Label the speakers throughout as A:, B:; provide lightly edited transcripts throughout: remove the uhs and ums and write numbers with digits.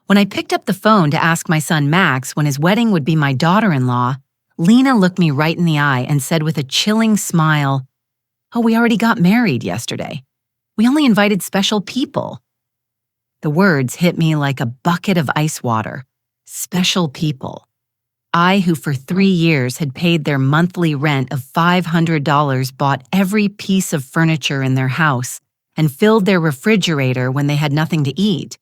A: When I picked up the phone to ask my son Max when his wedding would be my daughter-in-law, Lena looked me right in the eye and said with a chilling smile, "Oh, we already got married yesterday. We only invited special people." The words hit me like a bucket of ice water. Special people. I, who for 3 years had paid their monthly rent of $500, bought every piece of furniture in their house and filled their refrigerator when they had nothing to eat.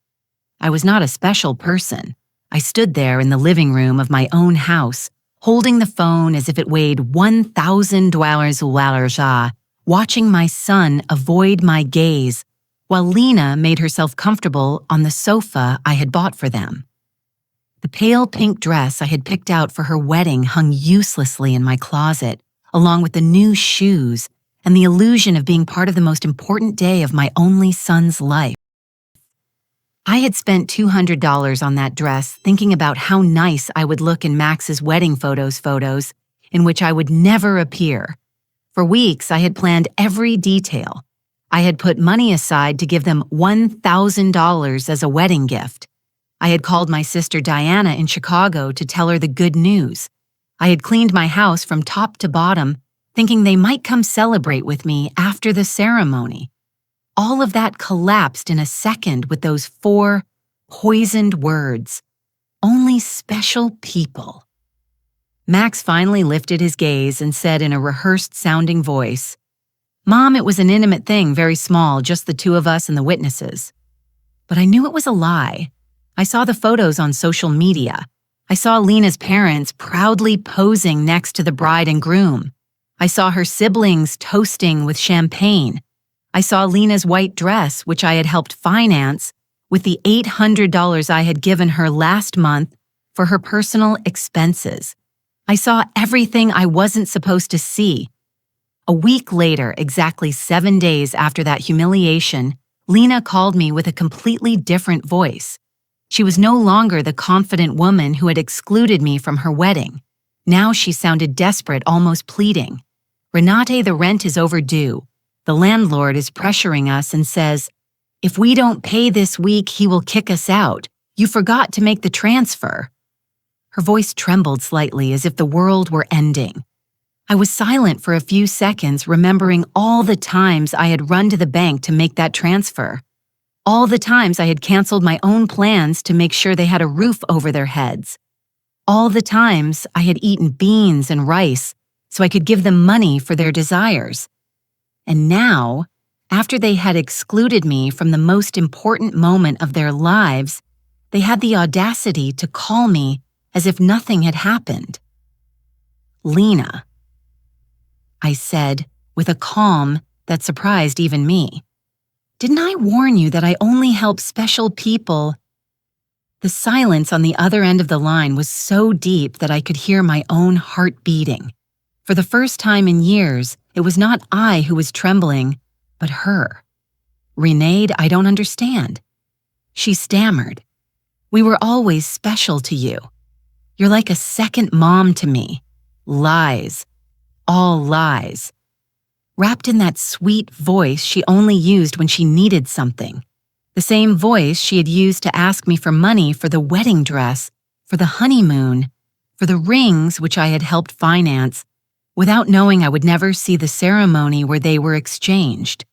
A: I was not a special person. I stood there in the living room of my own house, holding the phone as if it weighed $1,000, watching my son avoid my gaze, while Lena made herself comfortable on the sofa I had bought for them. The pale pink dress I had picked out for her wedding hung uselessly in my closet, along with the new shoes and the illusion of being part of the most important day of my only son's life. I had spent $200 on that dress thinking about how nice I would look in Max's wedding photos in which I would never appear. For weeks, I had planned every detail. I had put money aside to give them $1,000 as a wedding gift. I had called my sister Diana in Chicago to tell her the good news. I had cleaned my house from top to bottom, thinking they might come celebrate with me after the ceremony. All of that collapsed in a second with those 4 poisoned words. Only special people. Max finally lifted his gaze and said in a rehearsed-sounding voice, "Mom, it was an intimate thing, very small, just the 2 of us and the witnesses." But I knew it was a lie. I saw the photos on social media. I saw Lena's parents proudly posing next to the bride and groom. I saw her siblings toasting with champagne. I saw Lena's white dress, which I had helped finance, with the $800 I had given her last month for her personal expenses. I saw everything I wasn't supposed to see. A week later, exactly 7 days after that humiliation, Lena called me with a completely different voice. She was no longer the confident woman who had excluded me from her wedding. Now she sounded desperate, almost pleading. "Renate, the rent is overdue. The landlord is pressuring us and says, if we don't pay this week, he will kick us out. You forgot to make the transfer." Her voice trembled slightly as if the world were ending. I was silent for a few seconds, remembering all the times I had run to the bank to make that transfer. All the times I had canceled my own plans to make sure they had a roof over their heads. All the times I had eaten beans and rice so I could give them money for their desires. And now, after they had excluded me from the most important moment of their lives, they had the audacity to call me as if nothing had happened. "Lena," I said with a calm that surprised even me. "Didn't I warn you that I only help special people?" The silence on the other end of the line was so deep that I could hear my own heart beating. For the first time in years, it was not I who was trembling, but her. "Renade, I don't understand." She stammered. "We were always special to you. You're like a second mom to me. Lies. All lies." Wrapped in that sweet voice she only used when she needed something. The same voice she had used to ask me for money for the wedding dress, for the honeymoon, for the rings which I had helped finance, without knowing I would never see the ceremony where they were exchanged.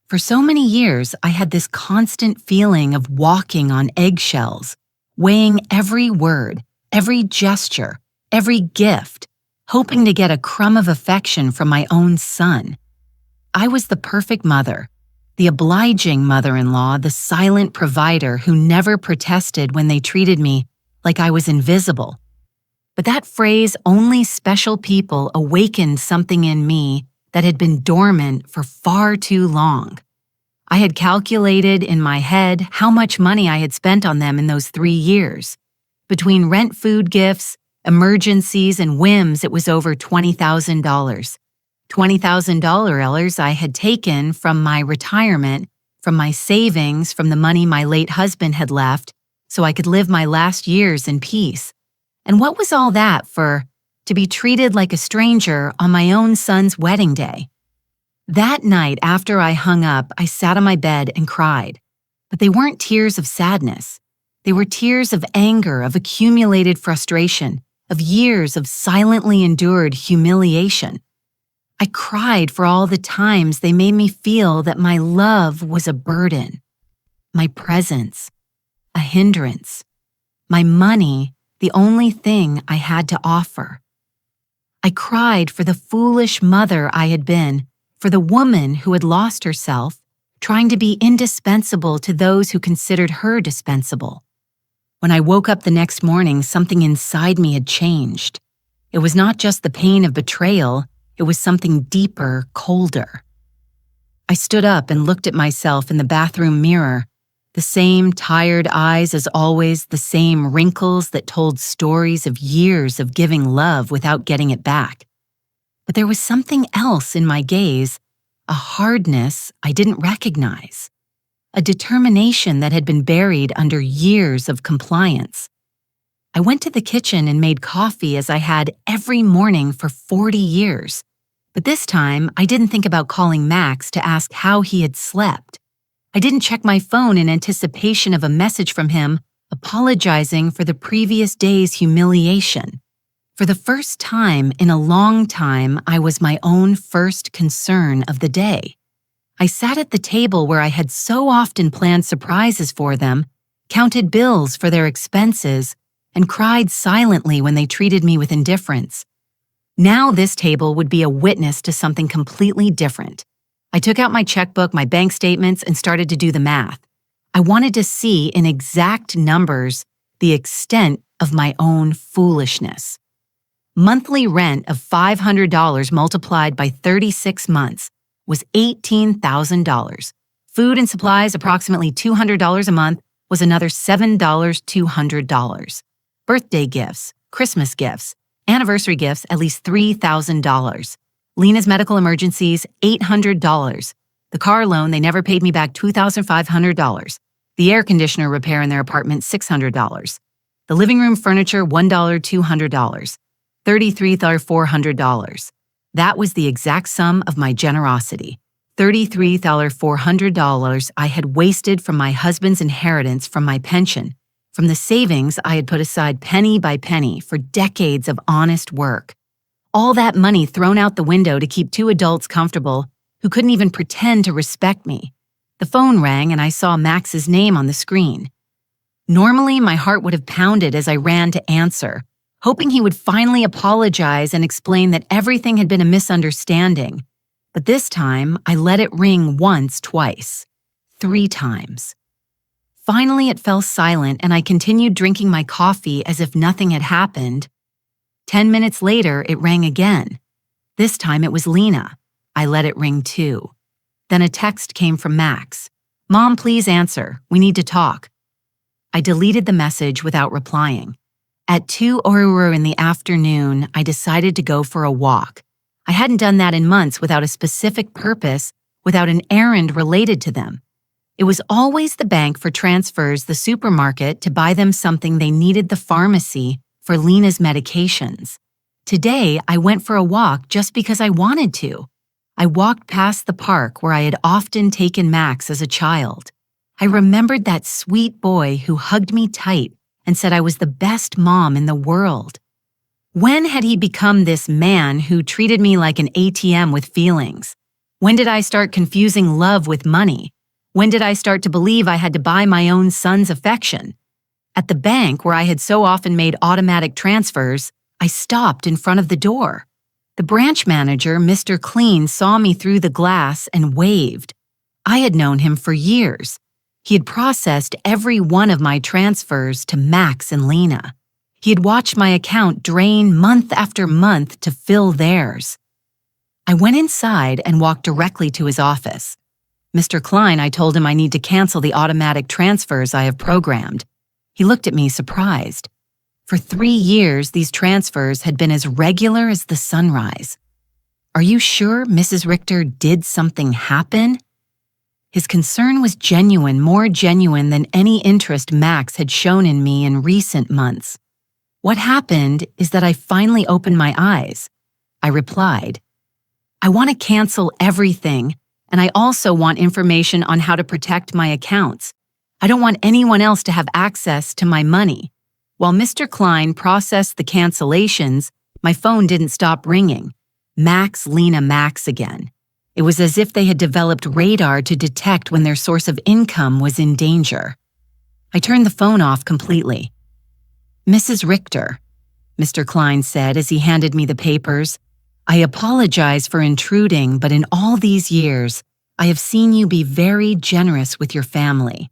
A: For so many years, I had this constant feeling of walking on eggshells, weighing every word, every gesture, every gift, hoping to get a crumb of affection from my own son. I was the perfect mother, the obliging mother-in-law, the silent provider who never protested when they treated me like I was invisible. But that phrase, "only special people," awakened something in me that had been dormant for far too long. I had calculated in my head how much money I had spent on them in those 3 years. Between rent, food gifts, emergencies, and whims, it was over $20,000. $20,000 I had taken from my retirement, from my savings, from the money my late husband had left, so I could live my last years in peace. And what was all that for? To be treated like a stranger on my own son's wedding day. That night after I hung up, I sat on my bed and cried. But they weren't tears of sadness. They were tears of anger, of accumulated frustration, of years of silently endured humiliation. I cried for all the times they made me feel that my love was a burden, my presence, a hindrance, my money, the only thing I had to offer. I cried for the foolish mother I had been, for the woman who had lost herself, trying to be indispensable to those who considered her dispensable. When I woke up the next morning, something inside me had changed. It was not just the pain of betrayal, it was something deeper, colder. I stood up and looked at myself in the bathroom mirror. The same tired eyes as always, the same wrinkles that told stories of years of giving love without getting it back. But there was something else in my gaze, a hardness I didn't recognize, a determination that had been buried under years of compliance. I went to the kitchen and made coffee as I had every morning for 40 years. But this time, I didn't think about calling Max to ask how he had slept. I didn't check my phone in anticipation of a message from him apologizing for the previous day's humiliation. For the first time in a long time, I was my own first concern of the day. I sat at the table where I had so often planned surprises for them, counted bills for their expenses, and cried silently when they treated me with indifference. Now this table would be a witness to something completely different. I took out my checkbook, my bank statements, and started to do the math. I wanted to see in exact numbers the extent of my own foolishness. Monthly rent of $500 multiplied by 36 months was $18,000. Food and supplies, approximately $200 a month, was another $7,200. Birthday gifts, Christmas gifts, anniversary gifts, at least $3,000. Lena's medical emergencies, $800. The car loan, they never paid me back $2,500. The air conditioner repair in their apartment, $600. The living room furniture, $200. $33,400. That was the exact sum of my generosity. $33,400 I had wasted from my husband's inheritance from my pension, from the savings I had put aside penny by penny for decades of honest work. All that money thrown out the window to keep two adults comfortable who couldn't even pretend to respect me. The phone rang and I saw Max's name on the screen. Normally, my heart would have pounded as I ran to answer, hoping he would finally apologize and explain that everything had been a misunderstanding. But this time, I let it ring once, twice, 3 times. Finally, it fell silent and I continued drinking my coffee as if nothing had happened. 10 minutes later, it rang again. This time it was Lena. I let it ring too. Then a text came from Max. "Mom, please answer. We need to talk." I deleted the message without replying. At 2:00 in the afternoon, I decided to go for a walk. I hadn't done that in months without a specific purpose, without an errand related to them. It was always the bank for transfers, the supermarket to buy them something they needed, the pharmacy for Lena's medications. Today, I went for a walk just because I wanted to. I walked past the park where I had often taken Max as a child. I remembered that sweet boy who hugged me tight and said I was the best mom in the world. When had he become this man who treated me like an ATM with feelings? When did I start confusing love with money? When did I start to believe I had to buy my own son's affection? At the bank, where I had so often made automatic transfers, I stopped in front of the door. The branch manager, Mr. Clean, saw me through the glass and waved. I had known him for years. He had processed every one of my transfers to Max and Lena. He had watched my account drain month after month to fill theirs. I went inside and walked directly to his office. "Mr. Klein," I told him, "I need to cancel the automatic transfers I have programmed." He looked at me surprised. For 3 years, these transfers had been as regular as the sunrise. "Are you sure Mrs. Richter did something happen?" His concern was genuine, more genuine than any interest Max had shown in me in recent months. "What happened is that I finally opened my eyes." I replied, "I want to cancel everything, and I also want information on how to protect my accounts. I don't want anyone else to have access to my money. While Mr. Klein processed the cancellations, my phone didn't stop ringing. Max, Lena, Max again. It was as if they had developed radar to detect when their source of income was in danger. I turned the phone off completely. "Mrs. Richter," Mr. Klein said as he handed me the papers, "I apologize for intruding, but in all these years, I have seen you be very generous with your family.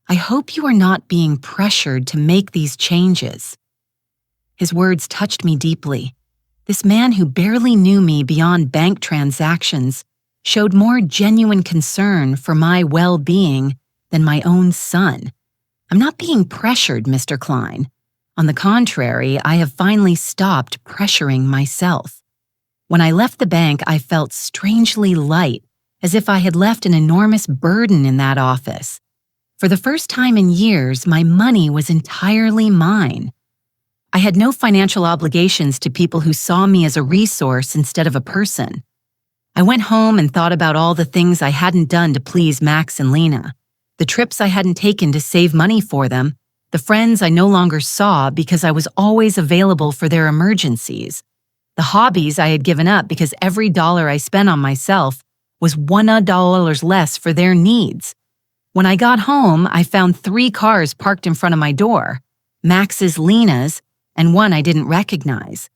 A: I hope you are not being pressured to make these changes." His words touched me deeply. This man who barely knew me beyond bank transactions showed more genuine concern for my well-being than my own son. "I'm not being pressured, Mr. Klein. On the contrary, I have finally stopped pressuring myself. When I left the bank, I felt strangely light, as if I had left an enormous burden in that office. For the first time in years, my money was entirely mine. I had no financial obligations to people who saw me as a resource instead of a person. I went home and thought about all the things I hadn't done to please Max and Lena, the trips I hadn't taken to save money for them, the friends I no longer saw because I was always available for their emergencies, the hobbies I had given up because every dollar I spent on myself was $1 less for their needs. When I got home, I found 3 cars parked in front of my door, Max's, Lena's, and one I didn't recognize.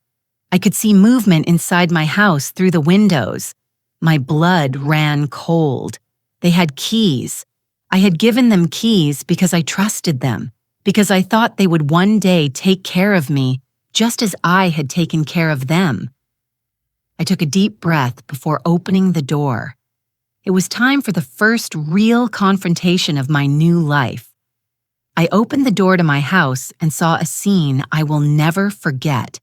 A: I could see movement inside my house through the windows. My blood ran cold. They had keys. I had given them keys because I trusted them, because I thought they would one day take care of me just as I had taken care of them. I took a deep breath before opening the door. It was time for the first real confrontation of my new life. I opened the door to my house and saw a scene I will never forget.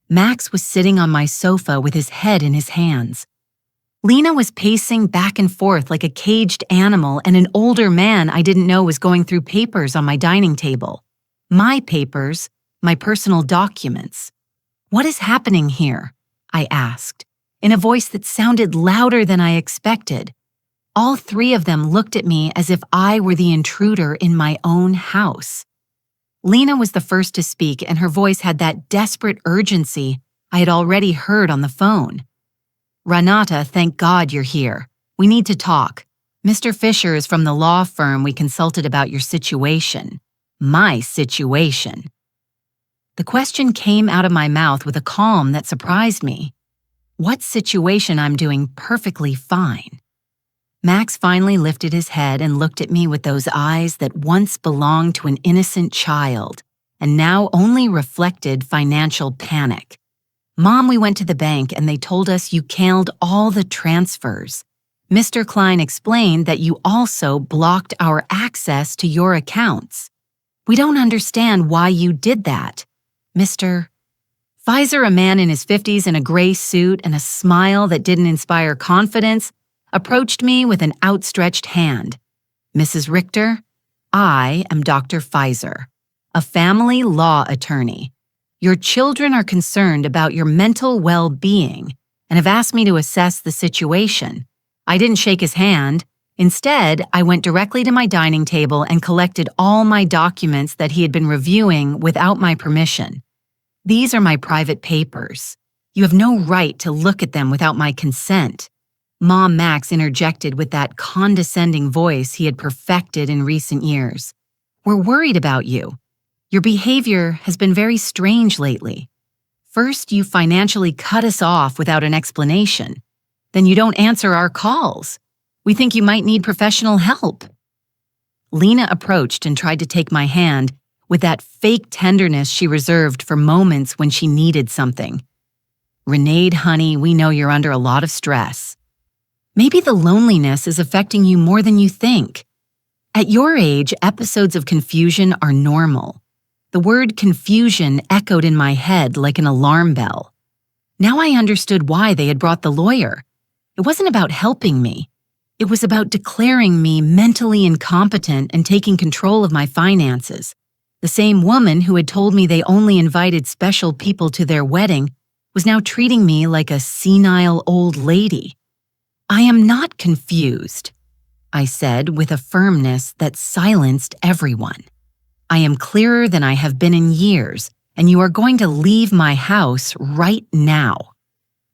A: Max was sitting on my sofa with his head in his hands. Lena was pacing back and forth like a caged animal, and an older man I didn't know was going through papers on my dining table. My papers, my personal documents. "What is happening here?" I asked, in a voice that sounded louder than I expected. All 3 of them looked at me as if I were the intruder in my own house. Lena was the first to speak, and her voice had that desperate urgency I had already heard on the phone. "Renata, thank God you're here. We need to talk. Mr. Fisher is from the law firm we consulted about your situation. My situation." The question came out of my mouth with a calm that surprised me. What situation? I'm doing perfectly fine. Max finally lifted his head and looked at me with those eyes that once belonged to an innocent child and now only reflected financial panic. "Mom, we went to the bank and they told us you canceled all the transfers. Mr. Klein explained that you also blocked our access to your accounts. We don't understand why you did that. Mr. Pfizer, a man in his 50s in a gray suit and a smile that didn't inspire confidence, approached me with an outstretched hand. "Mrs. Richter, I am Dr. Pfizer, a family law attorney. Your children are concerned about your mental well-being and have asked me to assess the situation." I didn't shake his hand. Instead, I went directly to my dining table and collected all my documents that he had been reviewing without my permission. "These are my private papers. You have no right to look at them without my consent." Mom Max interjected with that condescending voice he had perfected in recent years. "We're worried about you. Your behavior has been very strange lately. First, you financially cut us off without an explanation. Then you don't answer our calls. We think you might need professional help." Lena approached and tried to take my hand with that fake tenderness she reserved for moments when she needed something. "Renee, honey, we know you're under a lot of stress. Maybe the loneliness is affecting you more than you think. At your age, episodes of confusion are normal." The word confusion echoed in my head like an alarm bell. Now I understood why they had brought the lawyer. It wasn't about helping me. It was about declaring me mentally incompetent and taking control of my finances. The same woman who had told me they only invited special people to their wedding was now treating me like a senile old lady. "I am not confused." I said with a firmness that silenced everyone. I am clearer than I have been in years, and you are going to leave my house right now.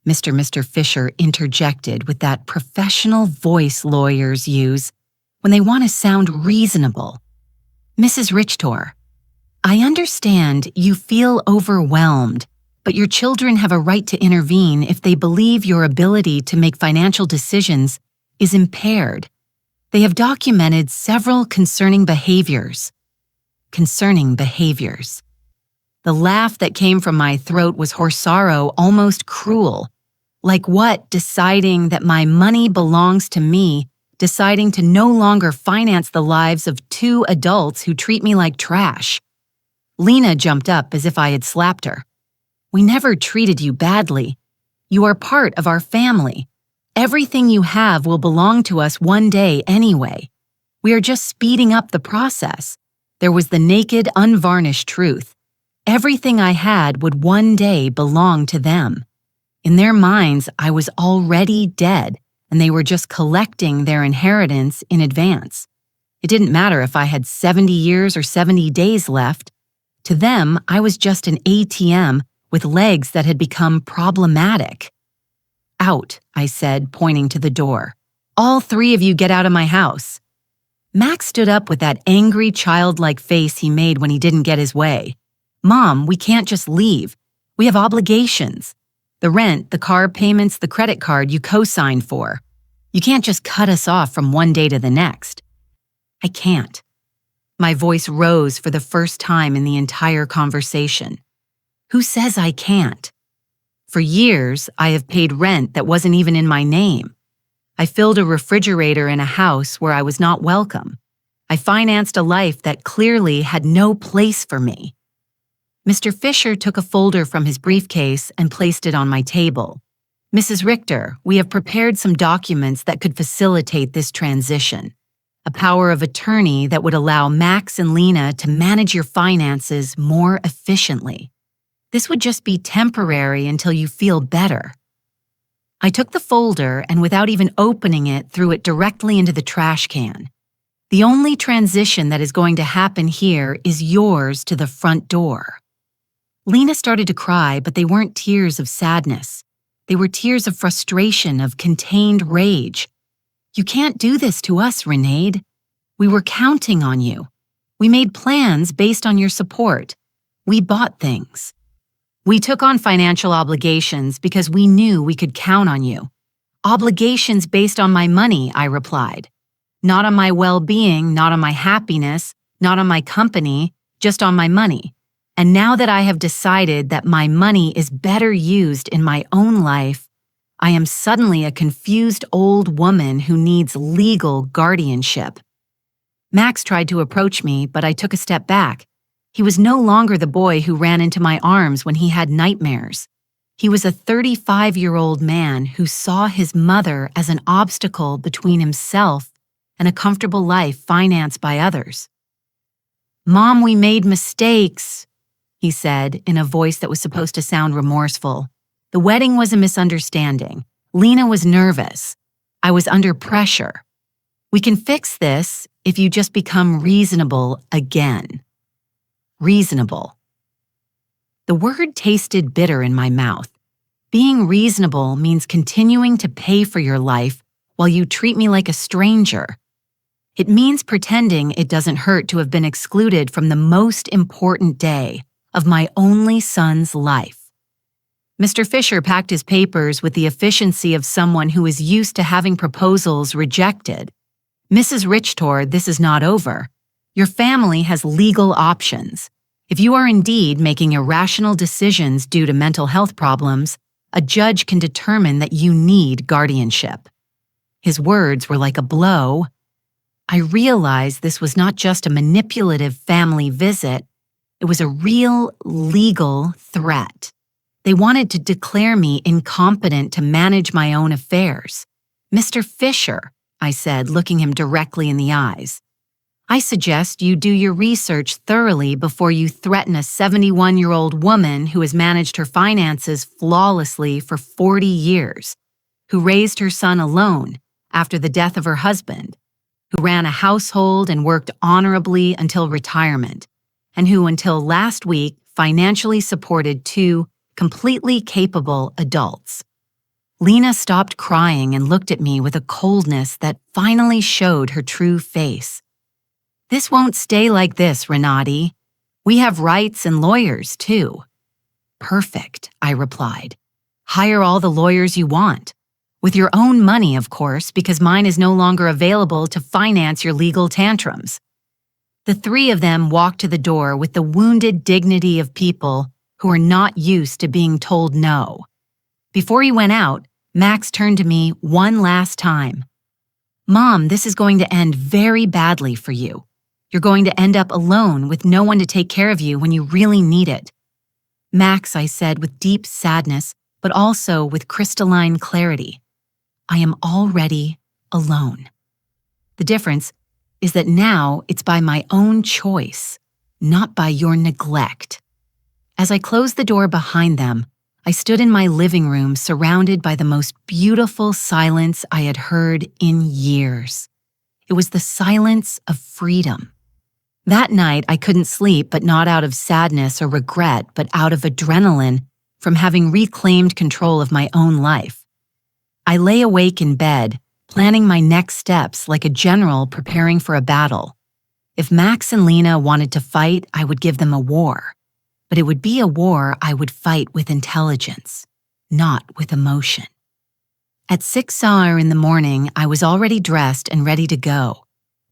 A: Mr. Fisher interjected with that professional voice lawyers use when they want to sound reasonable. Mrs. Richter, I understand you feel overwhelmed, but your children have a right to intervene if they believe your ability to make financial decisions is impaired. They have documented several concerning behaviors. The laugh that came from my throat was horsaro, almost cruel. Like what, deciding that my money belongs to me, deciding to no longer finance the lives of two adults who treat me like trash. Lena jumped up as if I had slapped her. We never treated you badly. You are part of our family. Everything you have will belong to us one day anyway. We are just speeding up the process. There was the naked, unvarnished truth. Everything I had would one day belong to them. In their minds, I was already dead, and they were just collecting their inheritance in advance. It didn't matter if I had 70 years or 70 days left. To them, I was just an ATM with legs that had become problematic. Out, I said, pointing to the door. All three of you get out of my house. Max stood up with that angry, childlike face he made when he didn't get his way. Mom, we can't just leave. We have obligations. The rent, the car payments, the credit card you co-signed for. You can't just cut us off from one day to the next. I can't. My voice rose for the first time in the entire conversation. Who says I can't? For years, I have paid rent that wasn't even in my name. I filled a refrigerator in a house where I was not welcome. I financed a life that clearly had no place for me. Mr. Fisher took a folder from his briefcase and placed it on my table. Mrs. Richter, we have prepared some documents that could facilitate this transition. A power of attorney that would allow Max and Lena to manage your finances more efficiently. This would just be temporary until you feel better. I took the folder and without even opening it, threw it directly into the trash can. The only transition that is going to happen here is yours to the front door. Lena started to cry, but they weren't tears of sadness. They were tears of frustration, of contained rage. You can't do this to us, Renaid. We were counting on you. We made plans based on your support. We bought things. We took on financial obligations because we knew we could count on you. Obligations based on my money, I replied. Not on my well-being, not on my happiness, not on my company, just on my money. And now that I have decided that my money is better used in my own life, I am suddenly a confused old woman who needs legal guardianship. Max tried to approach me, but I took a step back. He was no longer the boy who ran into my arms when he had nightmares. He was a 35-year-old man who saw his mother as an obstacle between himself and a comfortable life financed by others. Mom, we made mistakes, he said in a voice that was supposed to sound remorseful. The wedding was a misunderstanding. Lena was nervous. I was under pressure. We can fix this if you just become reasonable again. Reasonable. The word tasted bitter in my mouth. Being reasonable means continuing to pay for your life while you treat me like a stranger. It means pretending it doesn't hurt to have been excluded from the most important day of my only son's life. Mr. Fisher packed his papers with the efficiency of someone who is used to having proposals rejected. Mrs. Richter, this is not over. Your family has legal options. If you are indeed making irrational decisions due to mental health problems, a judge can determine that you need guardianship. His words were like a blow. I realized this was not just a manipulative family visit. It was a real legal threat. They wanted to declare me incompetent to manage my own affairs. Mr. Fisher, I said, looking him directly in the eyes, I suggest you do your research thoroughly before you threaten a 71-year-old woman who has managed her finances flawlessly for 40 years, who raised her son alone after the death of her husband. who ran a household and worked honorably until retirement, and who until last week financially supported two completely capable adults. Lena stopped crying and looked at me with a coldness that finally showed her true face. "This won't stay like this, Renati. We have rights and lawyers, too." "Perfect," I replied. "Hire all the lawyers you want. With your own money, of course, because mine is no longer available to finance your legal tantrums." The three of them walked to the door with the wounded dignity of people who are not used to being told no. Before he went out, Max turned to me one last time. "Mom, this is going to end very badly for you. You're going to end up alone with no one to take care of you when you really need it." "Max," I said with deep sadness, but also with crystalline clarity, "I am already alone. The difference is that now it's by my own choice, not by your neglect." As I closed the door behind them, I stood in my living room surrounded by the most beautiful silence I had heard in years. It was the silence of freedom. That night, I couldn't sleep, but not out of sadness or regret, but out of adrenaline from having reclaimed control of my own life. I lay awake in bed, planning my next steps like a general preparing for a battle. If Max and Lena wanted to fight, I would give them a war. But it would be a war I would fight with intelligence, not with emotion. At 6 hours in the morning, I was already dressed and ready to go.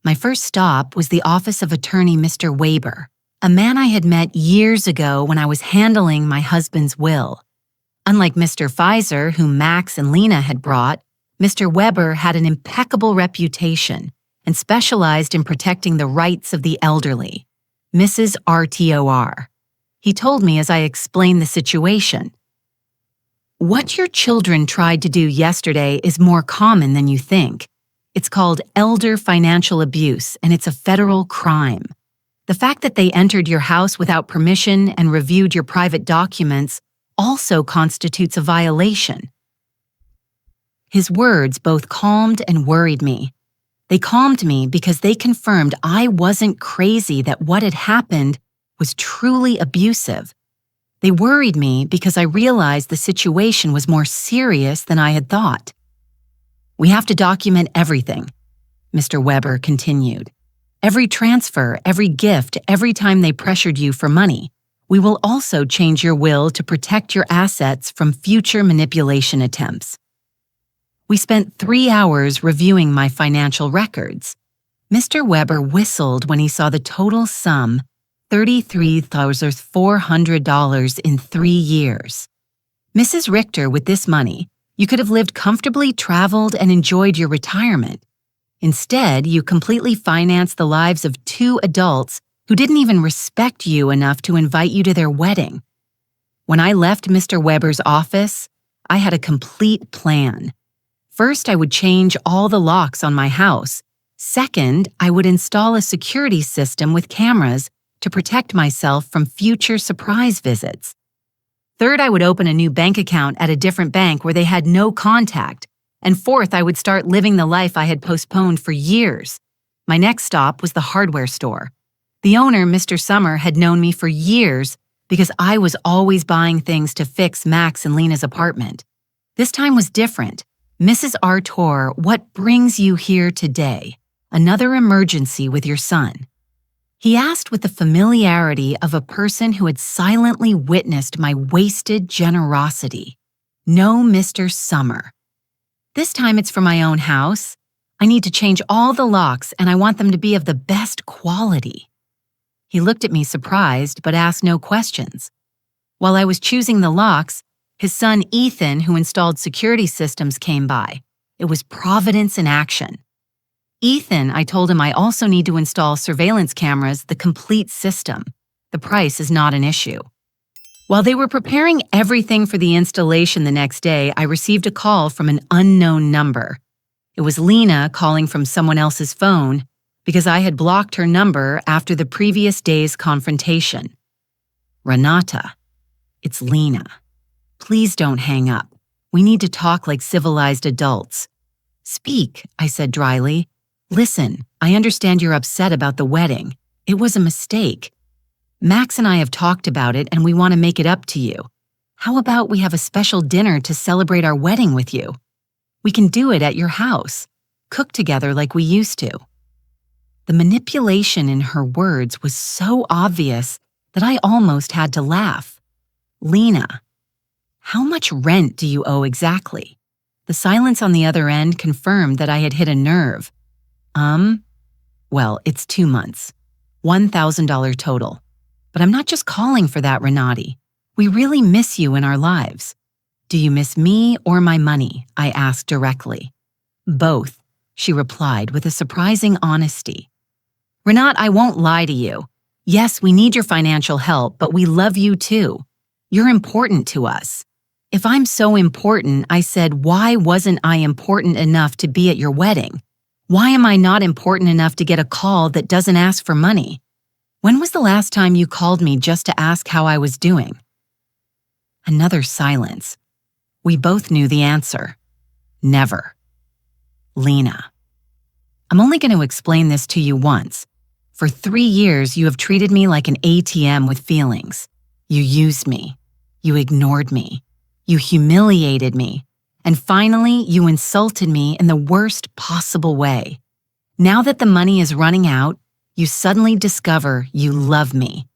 A: My first stop was the office of attorney Mr. Weber, a man I had met years ago when I was handling my husband's will. Unlike Mr. Pfizer, whom Max and Lena had brought, Mr. Weber had an impeccable reputation and specialized in protecting the rights of the elderly. Mrs. RTOR. He told me as I explained the situation. "What your children tried to do yesterday is more common than you think. It's called elder financial abuse, and it's a federal crime. The fact that they entered your house without permission and reviewed your private documents also constitutes a violation." His words both calmed and worried me. They calmed me because they confirmed I wasn't crazy that what had happened was truly abusive. They worried me because I realized the situation was more serious than I had thought. "We have to document everything," Mr. Weber continued. "Every transfer, every gift, every time they pressured you for money. We will also change your will to protect your assets from future manipulation attempts." We spent 3 hours reviewing my financial records. Mr. Weber whistled when he saw the total sum, $33,400 in 3 years. "Mrs. Richter, with this money, you could have lived comfortably, traveled, and enjoyed your retirement. Instead, you completely financed the lives of 2 adults who didn't even respect you enough to invite you to their wedding." When I left Mr. Weber's office, I had a complete plan. First, I would change all the locks on my house. Second, I would install a security system with cameras to protect myself from future surprise visits. Third, I would open a new bank account at a different bank where they had no contact. And fourth, I would start living the life I had postponed for years. My next stop was the hardware store. The owner, Mr. Summer, had known me for years because I was always buying things to fix Max and Lena's apartment. This time was different. "Mrs. Artur, what brings you here today? Another emergency with your son?" He asked with the familiarity of a person who had silently witnessed my wasted generosity. "No, Mr. Summer. This time it's for my own house. I need to change all the locks and I want them to be of the best quality." He looked at me surprised but asked no questions. While I was choosing the locks, his son Ethan, who installed security systems, came by. It was Providence in action. "Ethan," I told him, "I also need to install surveillance cameras, the complete system. The price is not an issue." While they were preparing everything for the installation the next day, I received a call from an unknown number. It was Lena calling from someone else's phone because I had blocked her number after the previous day's confrontation. "Renata, it's Lena. Please don't hang up. We need to talk like civilized adults." "Speak," I said dryly. Listen, I understand you're upset about the wedding. It was a mistake. Max and I have talked about it and we want to make it up to you. How about we have a special dinner to celebrate our wedding with you? We can do it at your house, cook together like we used to. The manipulation in her words was so obvious that I almost had to laugh. Lena, how much rent do you owe exactly? The silence on the other end confirmed that I had hit a nerve. Well, it's 2 months. $1,000 total. But I'm not just calling for that, Renati. We really miss you in our lives. Do you miss me or my money? I asked directly. Both, she replied with a surprising honesty. Renat, I won't lie to you. Yes, we need your financial help, but we love you too. You're important to us. If I'm so important, I said, why wasn't I important enough to be at your wedding? Why am I not important enough to get a call that doesn't ask for money? When was the last time you called me just to ask how I was doing? Another silence. We both knew the answer. Never. Lena. I'm only going to explain this to you once. For 3 years, you have treated me like an ATM with feelings. You used me. You ignored me. You humiliated me. And finally, you insulted me in the worst possible way. Now that the money is running out, you suddenly discover you love me.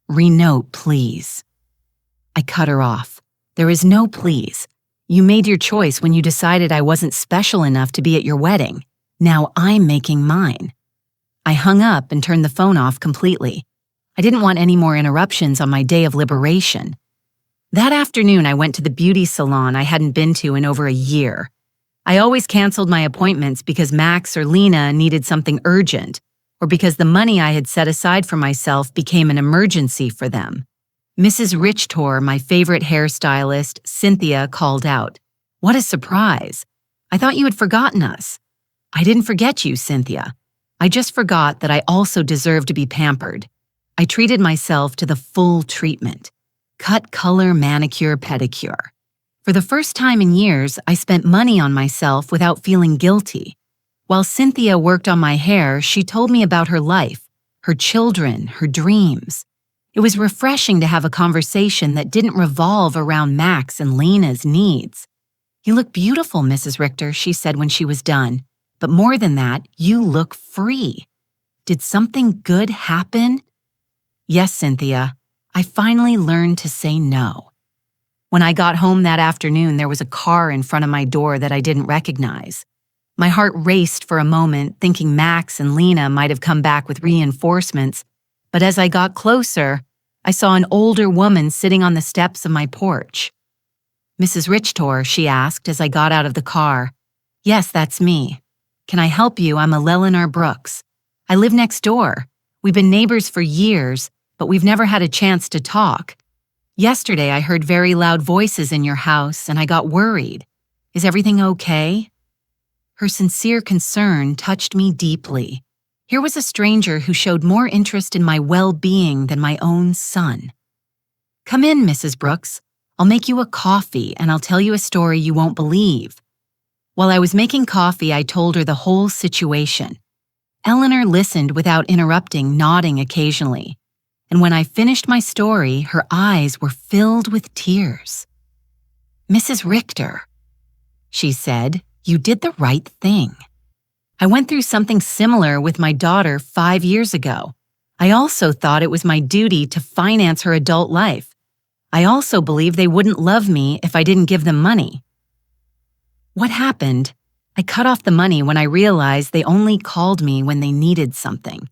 A: Renote, please. I cut her off. There is no please. You made your choice when you decided I wasn't special enough to be at your wedding. Now I'm making mine. I hung up and turned the phone off completely. I didn't want any more interruptions on my day of liberation. That afternoon, I went to the beauty salon I hadn't been to in over a year. I always canceled my appointments because Max or Lena needed something urgent, or because the money I had set aside for myself became an emergency for them. Mrs. Richter, my favorite hairstylist, Cynthia, called out. What a surprise. I thought you had forgotten us. I didn't forget you, Cynthia. I just forgot that I also deserve to be pampered. I treated myself to the full treatment. Cut, color, manicure, pedicure. For the first time in years, I spent money on myself without feeling guilty. While Cynthia worked on my hair, she told me about her life, her children, her dreams. It was refreshing to have a conversation that didn't revolve around Max and Lena's needs. You look beautiful, Mrs. Richter, she said when she was done. But more than that, you look free. Did something good happen? Yes, Cynthia. I finally learned to say no. When I got home that afternoon, there was a car in front of my door that I didn't recognize. My heart raced for a moment, thinking Max and Lena might have come back with reinforcements, but as I got closer, I saw an older woman sitting on the steps of my porch. Mrs. Richter, she asked as I got out of the car. Yes, that's me. Can I help you? I'm Eleanor Brooks. I live next door. We've been neighbors for years, but we've never had a chance to talk. Yesterday, I heard very loud voices in your house, and I got worried. Is everything okay? Her sincere concern touched me deeply. Here was a stranger who showed more interest in my well-being than my own son. Come in, Mrs. Brooks. I'll make you a coffee, and I'll tell you a story you won't believe. While I was making coffee, I told her the whole situation. Eleanor listened without interrupting, nodding occasionally. And when I finished my story, her eyes were filled with tears. Mrs. Richter, she said, you did the right thing. I went through something similar with my daughter 5 years ago. I also thought it was my duty to finance her adult life. I also believed they wouldn't love me if I didn't give them money. What happened? I cut off the money when I realized they only called me when they needed something.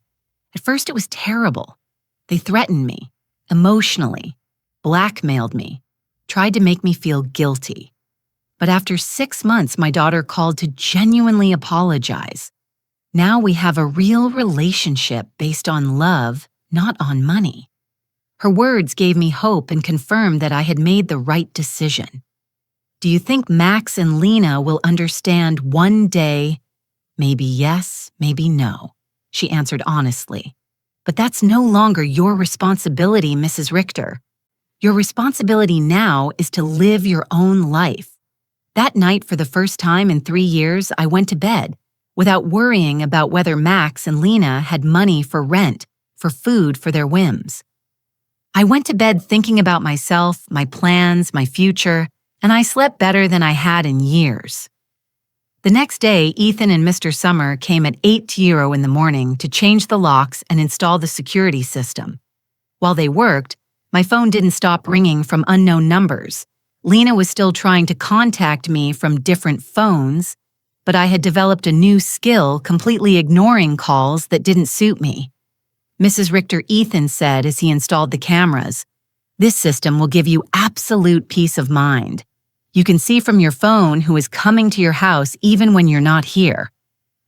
A: At first, it was terrible. They threatened me, emotionally, blackmailed me, tried to make me feel guilty. But after 6 months, my daughter called to genuinely apologize. Now we have a real relationship based on love, not on money. Her words gave me hope and confirmed that I had made the right decision. Do you think Max and Lena will understand one day? Maybe yes, maybe no, she answered honestly. But that's no longer your responsibility, Mrs. Richter. Your responsibility now is to live your own life. That night, for the first time in 3 years, I went to bed. without worrying about whether Max and Lena had money for rent, for food, for their whims. I went to bed thinking about myself, my plans, my future, and I slept better than I had in years. The next day, Ethan and Mr. Summer came at 8:00 in the morning to change the locks and install the security system. While they worked, my phone didn't stop ringing from unknown numbers. Lena was still trying to contact me from different phones, but I had developed a new skill completely ignoring calls that didn't suit me. Mrs. Richter Ethan said as he installed the cameras, "This system will give you absolute peace of mind. You can see from your phone who is coming to your house even when you're not here.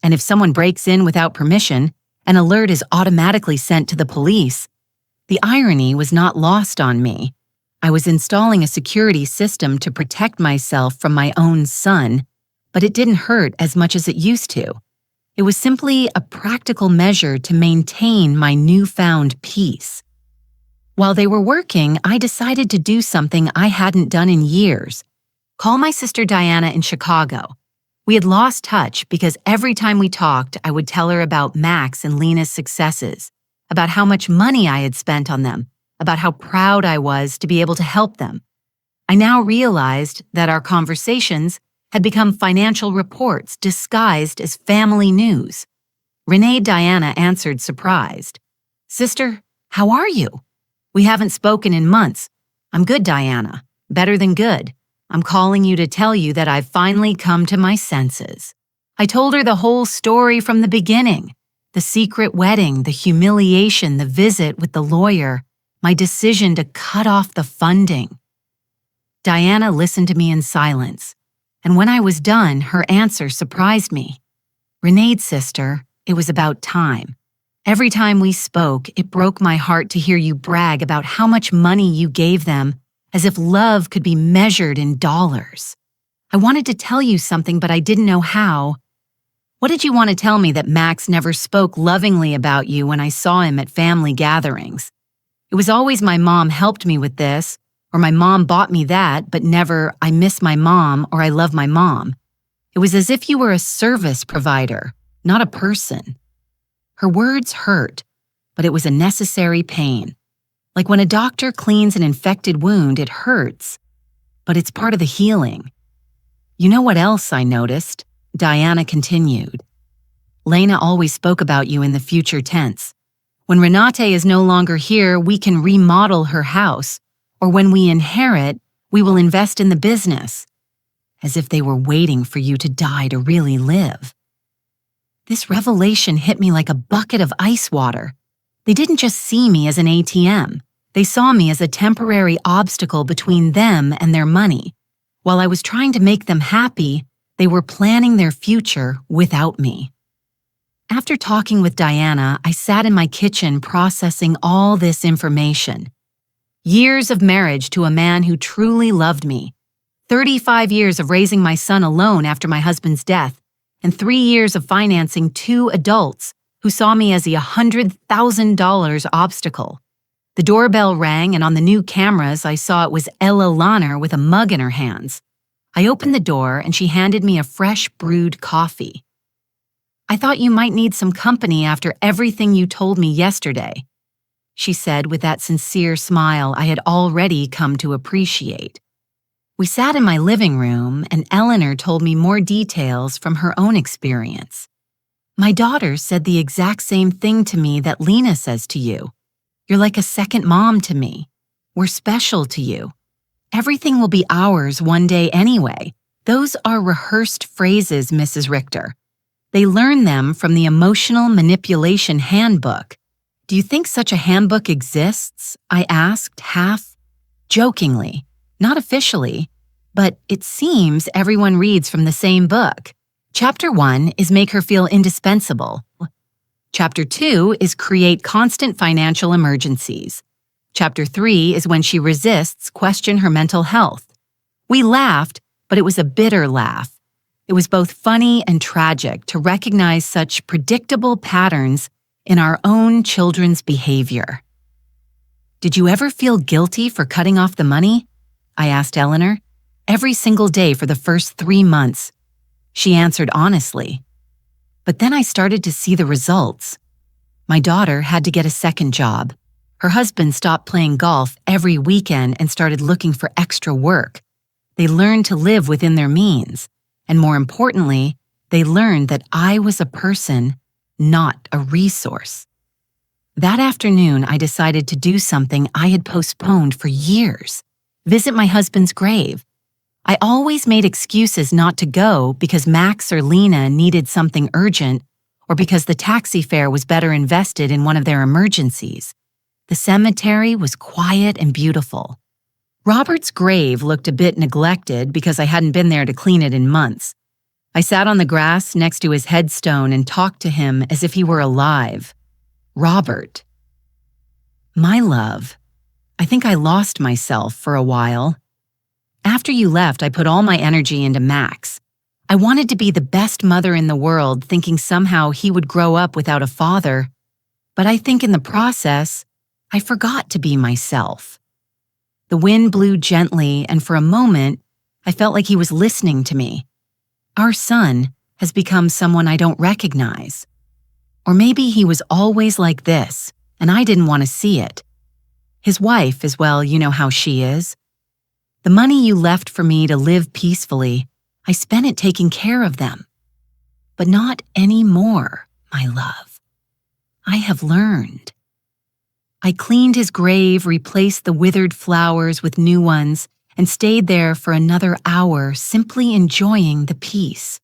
A: And if someone breaks in without permission, an alert is automatically sent to the police." The irony was not lost on me. I was installing a security system to protect myself from my own son, but it didn't hurt as much as it used to. It was simply a practical measure to maintain my newfound peace. While they were working, I decided to do something I hadn't done in years. Call my sister Diana in Chicago. We had lost touch because every time we talked, I would tell her about Max and Lena's successes, about how much money I had spent on them, about how proud I was to be able to help them. I now realized that our conversations had become financial reports disguised as family news. Renee Diana answered surprised. "Sister, how are you? We haven't spoken in months." "I'm good, Diana. Better than good. I'm calling you to tell you that I've finally come to my senses." I told her the whole story from the beginning. The secret wedding, the humiliation, the visit with the lawyer, my decision to cut off the funding. Diana listened to me in silence. And when I was done, her answer surprised me. "Renee's sister, it was about time. Every time we spoke, it broke my heart to hear you brag about how much money you gave them, as if love could be measured in dollars. I wanted to tell you something, but I didn't know how. What did you want to tell me that Max never spoke lovingly about you when I saw him at family gatherings? It was always my mom helped me with this, or my mom bought me that, but never, I miss my mom or I love my mom. It was as if you were a service provider, not a person." Her words hurt, but it was a necessary pain. Like when a doctor cleans an infected wound, it hurts, but it's part of the healing. "You know what else I noticed?" Diana continued. "Lena always spoke about you in the future tense. When Renate is no longer here, we can remodel her house. Or when we inherit, we will invest in the business." As if they were waiting for you to die to really live. This revelation hit me like a bucket of ice water. They didn't just see me as an ATM. They saw me as a temporary obstacle between them and their money. While I was trying to make them happy, they were planning their future without me. After talking with Diana, I sat in my kitchen processing all this information. Years of marriage to a man who truly loved me, 35 years of raising my son alone after my husband's death, and 3 years of financing 2 adults who saw me as a $100,000 obstacle. The doorbell rang, and on the new cameras, I saw it was Ella Lahner with a mug in her hands. I opened the door, and she handed me a fresh brewed coffee. "I thought you might need some company after everything you told me yesterday," she said with that sincere smile I had already come to appreciate. We sat in my living room, and Eleanor told me more details from her own experience. "My daughter said the exact same thing to me that Lena says to you. You're like a second mom to me. We're special to you. Everything will be ours one day anyway." Those are rehearsed phrases, Mrs. Richter. They learn them from the Emotional Manipulation Handbook. "Do you think such a handbook exists?" I asked, half jokingly, not officially, but it seems everyone reads from the same book. Chapter 1 is make her feel indispensable. Chapter 2 is create constant financial emergencies. Chapter 3 is when she resists, question her mental health. We laughed, but it was a bitter laugh. It was both funny and tragic to recognize such predictable patterns in our own children's behavior. "Did you ever feel guilty for cutting off the money?" I asked Eleanor. "Every single day for the first 3 months." She answered honestly. But then I started to see the results. My daughter had to get a second job. Her husband stopped playing golf every weekend and started looking for extra work. They learned to live within their means. And more importantly, they learned that I was a person, not a resource. That afternoon, I decided to do something I had postponed for years: visit my husband's grave. I always made excuses not to go because Max or Lena needed something urgent or because the taxi fare was better invested in one of their emergencies. The cemetery was quiet and beautiful. Robert's grave looked a bit neglected because I hadn't been there to clean it in months. I sat on the grass next to his headstone and talked to him as if he were alive. Robert. My love, I think I lost myself for a while. After you left, I put all my energy into Max. I wanted to be the best mother in the world, thinking somehow he would grow up without a father. But I think in the process, I forgot to be myself. The wind blew gently, and for a moment, I felt like he was listening to me. Our son has become someone I don't recognize. Or maybe he was always like this, and I didn't want to see it. His wife, as well, you know how she is. The money you left for me to live peacefully, I spent it taking care of them. But not anymore, my love. I have learned. I cleaned his grave, replaced the withered flowers with new ones, and stayed there for another hour, simply enjoying the peace.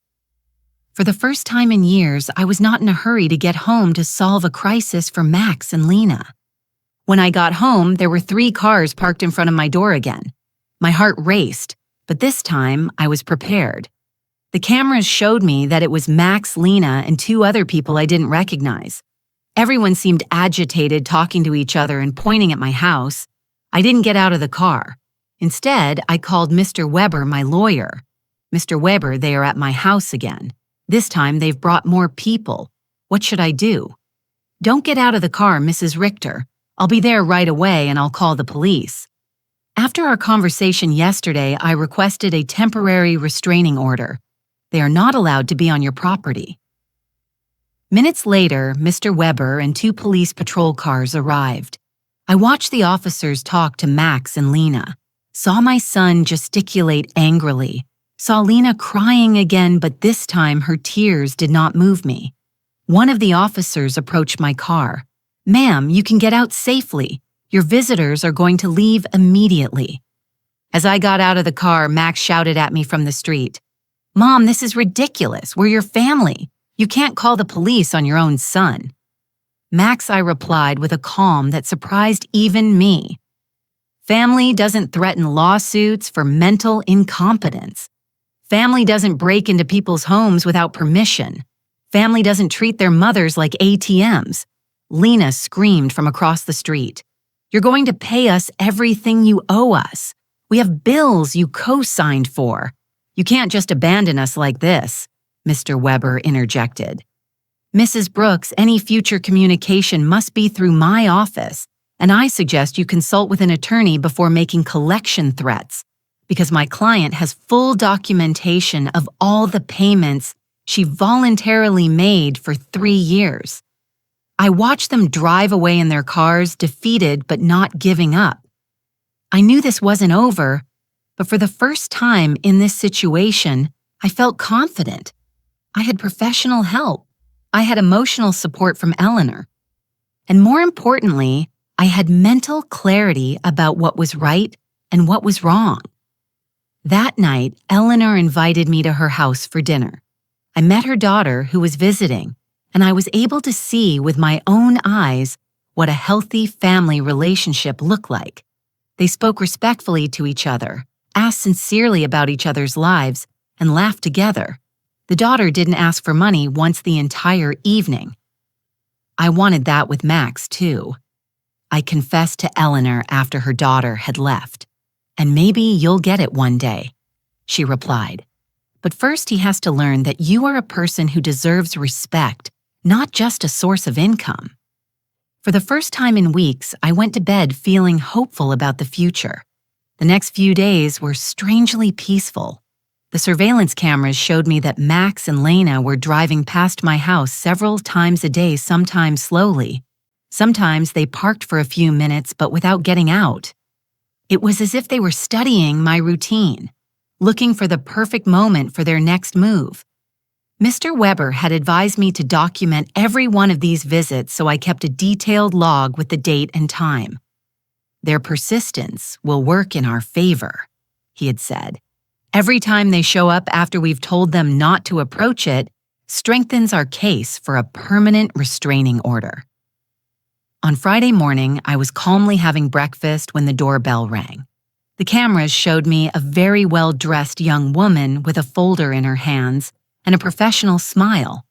A: For the first time in years, I was not in a hurry to get home to solve a crisis for Max and Lena. When I got home, there were 3 cars parked in front of my door again. My heart raced, but this time I was prepared. The cameras showed me that it was Max, Lena, and 2 other people I didn't recognize. Everyone seemed agitated, talking to each other and pointing at my house. I didn't get out of the car. Instead, I called Mr. Weber, my lawyer. Mr. Weber, they are at my house again. This time they've brought more people. What should I do? Don't get out of the car, Mrs. Richter. I'll be there right away and I'll call the police. After our conversation yesterday, I requested a temporary restraining order. They are not allowed to be on your property. Minutes later, Mr. Weber and 2 police patrol cars arrived. I watched the officers talk to Max and Lena, saw my son gesticulate angrily, saw Lena crying again, but this time her tears did not move me. One of the officers approached my car. "Ma'am, you can get out safely. Your visitors are going to leave immediately." As I got out of the car, Max shouted at me from the street, "Mom, this is ridiculous. We're your family. You can't call the police on your own son." "Max," I replied with a calm that surprised even me. "Family doesn't threaten lawsuits for mental incompetence. Family doesn't break into people's homes without permission. Family doesn't treat their mothers like ATMs. Lena screamed from across the street. "You're going to pay us everything you owe us. We have bills you co-signed for. You can't just abandon us like this," Mr. Weber interjected. "Mrs. Brooks, any future communication must be through my office, and I suggest you consult with an attorney before making collection threats, because my client has full documentation of all the payments she voluntarily made for 3 years. I watched them drive away in their cars, defeated but not giving up. I knew this wasn't over, but for the first time in this situation, I felt confident. I had professional help. I had emotional support from Eleanor. And more importantly, I had mental clarity about what was right and what was wrong. That night, Eleanor invited me to her house for dinner. I met her daughter, who was visiting, and I was able to see with my own eyes what a healthy family relationship looked like. They spoke respectfully to each other, asked sincerely about each other's lives, and laughed together. The daughter didn't ask for money once the entire evening. I wanted that with Max, too. I confessed to Eleanor after her daughter had left. "And maybe you'll get it one day," she replied. "But first he has to learn that you are a person who deserves respect, not just a source of income." For the first time in weeks, I went to bed feeling hopeful about the future. The next few days were strangely peaceful. The surveillance cameras showed me that Max and Lena were driving past my house several times a day, sometimes slowly. Sometimes they parked for a few minutes but without getting out. It was as if they were studying my routine, looking for the perfect moment for their next move. Mr. Weber had advised me to document every one of these visits, so I kept a detailed log with the date and time. Their persistence will work in our favor, he had said. Every time they show up after we've told them not to approach it, strengthens our case for a permanent restraining order. On Friday morning, I was calmly having breakfast when the doorbell rang. The cameras showed me a very well-dressed young woman with a folder in her hands and a professional smile.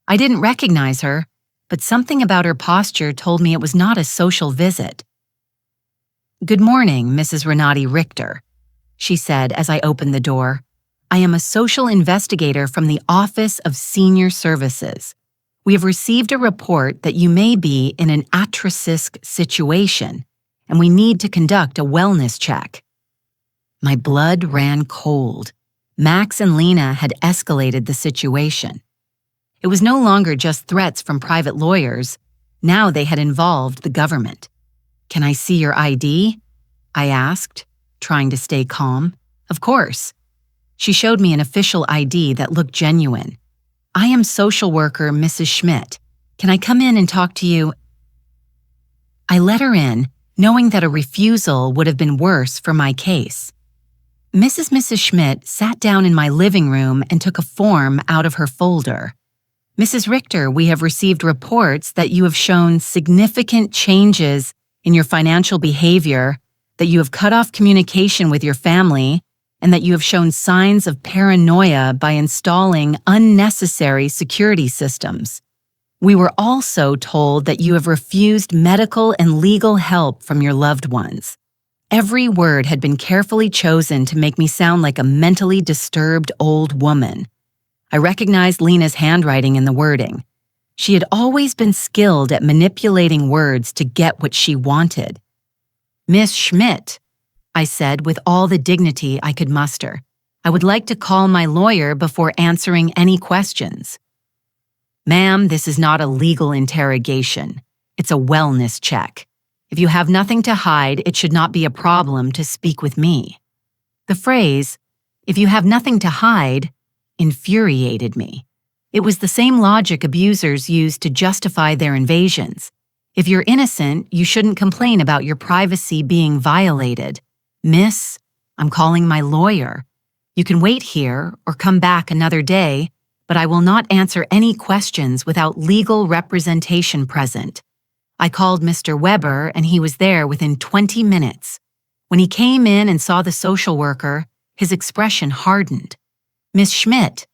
A: I didn't recognize her, but something about her posture told me it was not a social visit. "Good morning, Mrs. Renati Richter," she said as I opened the door. "I am a social investigator from the Office of Senior Services. We have received a report that you may be in an at-risk situation, and we need to conduct a wellness check." My blood ran cold. Max and Lena had escalated the situation. It was no longer just threats from private lawyers. Now they had involved the government. "Can I see your ID?" I asked, trying to stay calm. "Of course." She showed me an official ID that looked genuine. "I am social worker Mrs. Schmidt. Can I come in and talk to you?" I let her in, knowing that a refusal would have been worse for my case. Mrs. Schmidt sat down in my living room and took a form out of her folder. "Mrs. Richter, we have received reports that you have shown significant changes in your financial behavior, that you have cut off communication with your family, and that you have shown signs of paranoia by installing unnecessary security systems. We were also told that you have refused medical and legal help from your loved ones." Every word had been carefully chosen to make me sound like a mentally disturbed old woman. I recognized Lena's handwriting in the wording. She had always been skilled at manipulating words to get what she wanted. "Miss Schmidt," I said with all the dignity I could muster, "I would like to call my lawyer before answering any questions." "Ma'am, this is not a legal interrogation. It's a wellness check. If you have nothing to hide, it should not be a problem to speak with me." The phrase, "if you have nothing to hide," infuriated me. It was the same logic abusers use to justify their invasions. If you're innocent, you shouldn't complain about your privacy being violated. "Miss, I'm calling my lawyer. You can wait here or come back another day, but I will not answer any questions without legal representation present." I called Mr. Weber, and he was there within 20 minutes. When he came in and saw the social worker, his expression hardened. "Miss Schmidt,"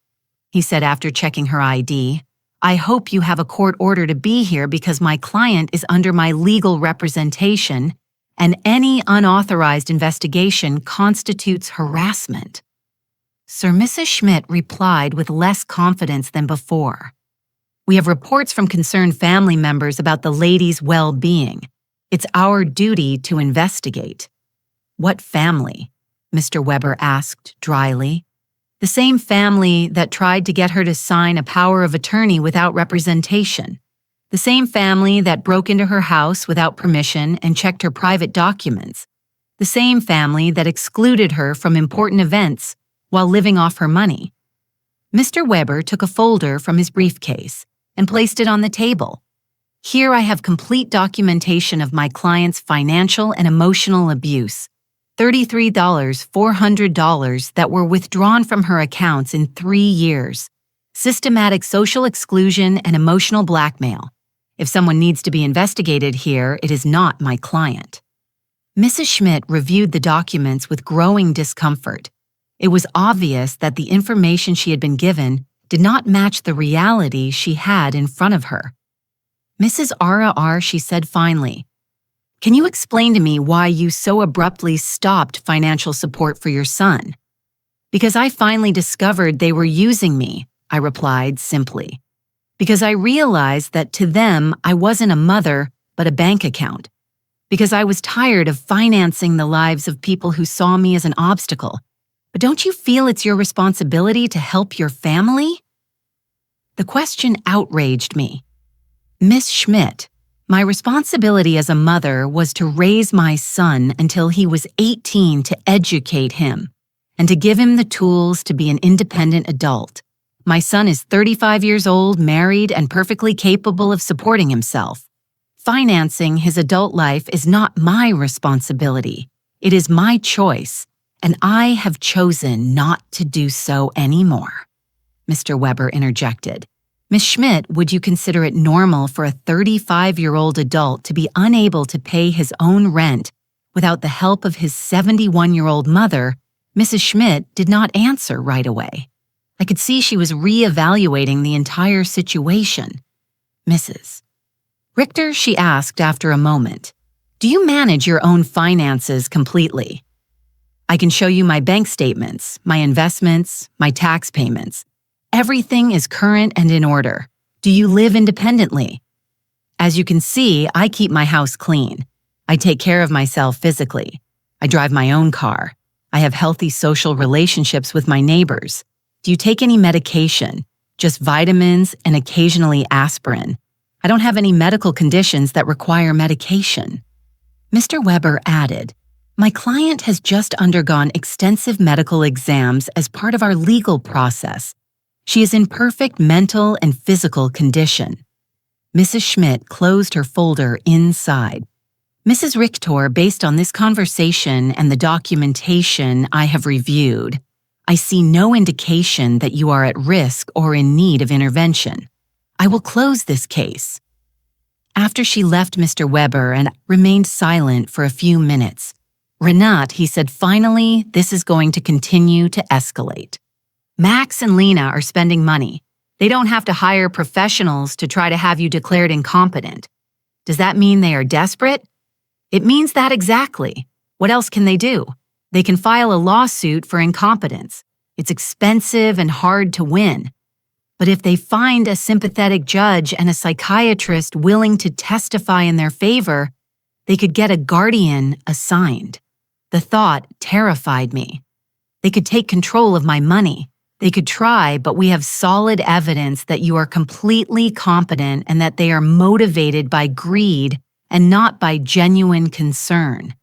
A: he said after checking her ID, "I hope you have a court order to be here because my client is under my legal representation, and any unauthorized investigation constitutes harassment." Sir Mrs. Schmidt replied with less confidence than before. "We have reports from concerned family members about the lady's well-being. It's our duty to investigate." "What family?" Mr. Weber asked dryly. "The same family that tried to get her to sign a power of attorney without representation. The same family that broke into her house without permission and checked her private documents. The same family that excluded her from important events while living off her money." Mr. Weber took a folder from his briefcase and placed it on the table. "Here I have complete documentation of my client's financial and emotional abuse. $33,400 that were withdrawn from her accounts in 3 years. Systematic social exclusion and emotional blackmail. If someone needs to be investigated here, it is not my client." Mrs. Schmidt reviewed the documents with growing discomfort. It was obvious that the information she had been given did not match the reality she had in front of her. "Mrs. R., she said finally, "can you explain to me why you so abruptly stopped financial support for your son?" "Because I finally discovered they were using me," I replied simply. "Because I realized that to them I wasn't a mother, but a bank account. Because I was tired of financing the lives of people who saw me as an obstacle. But don't you feel it's your responsibility to help your family? The question outraged me. Miss Schmidt, my responsibility as a mother was to raise my son until he was 18 to educate him and to give him the tools to be an independent adult. My son is 35 years old, married, and perfectly capable of supporting himself. Financing his adult life is not my responsibility. It is my choice, and I have chosen not to do so anymore. Mr. Weber interjected. Miss Schmidt, would you consider it normal for a 35-year-old adult to be unable to pay his own rent without the help of his 71-year-old mother? Mrs. Schmidt did not answer right away. I could see she was re-evaluating the entire situation. Mrs. Richter, she asked after a moment, do you manage your own finances completely? I can show you my bank statements, my investments, my tax payments. Everything is current and in order. Do you live independently? As you can see, I keep my house clean. I take care of myself physically. I drive my own car. I have healthy social relationships with my neighbors. Do you take any medication? Just vitamins and occasionally aspirin. I don't have any medical conditions that require medication. Mr. Weber added, my client has just undergone extensive medical exams as part of our legal process. She is in perfect mental and physical condition. Mrs. Schmidt closed her folder inside. Mrs. Richter, based on this conversation and the documentation I have reviewed, I see no indication that you are at risk or in need of intervention. I will close this case. After she left Mr. Weber and remained silent for a few minutes, Renat, he said, finally, this is going to continue to escalate. Max and Lena are spending money. They don't have to hire professionals to try to have you declared incompetent. Does that mean they are desperate? It means that exactly. What else can they do? They can file a lawsuit for incompetence. It's expensive and hard to win. But if they find a sympathetic judge and a psychiatrist willing to testify in their favor, they could get a guardian assigned. The thought terrified me. They could take control of my money. They could try, but we have solid evidence that you are completely competent and that they are motivated by greed and not by genuine concern.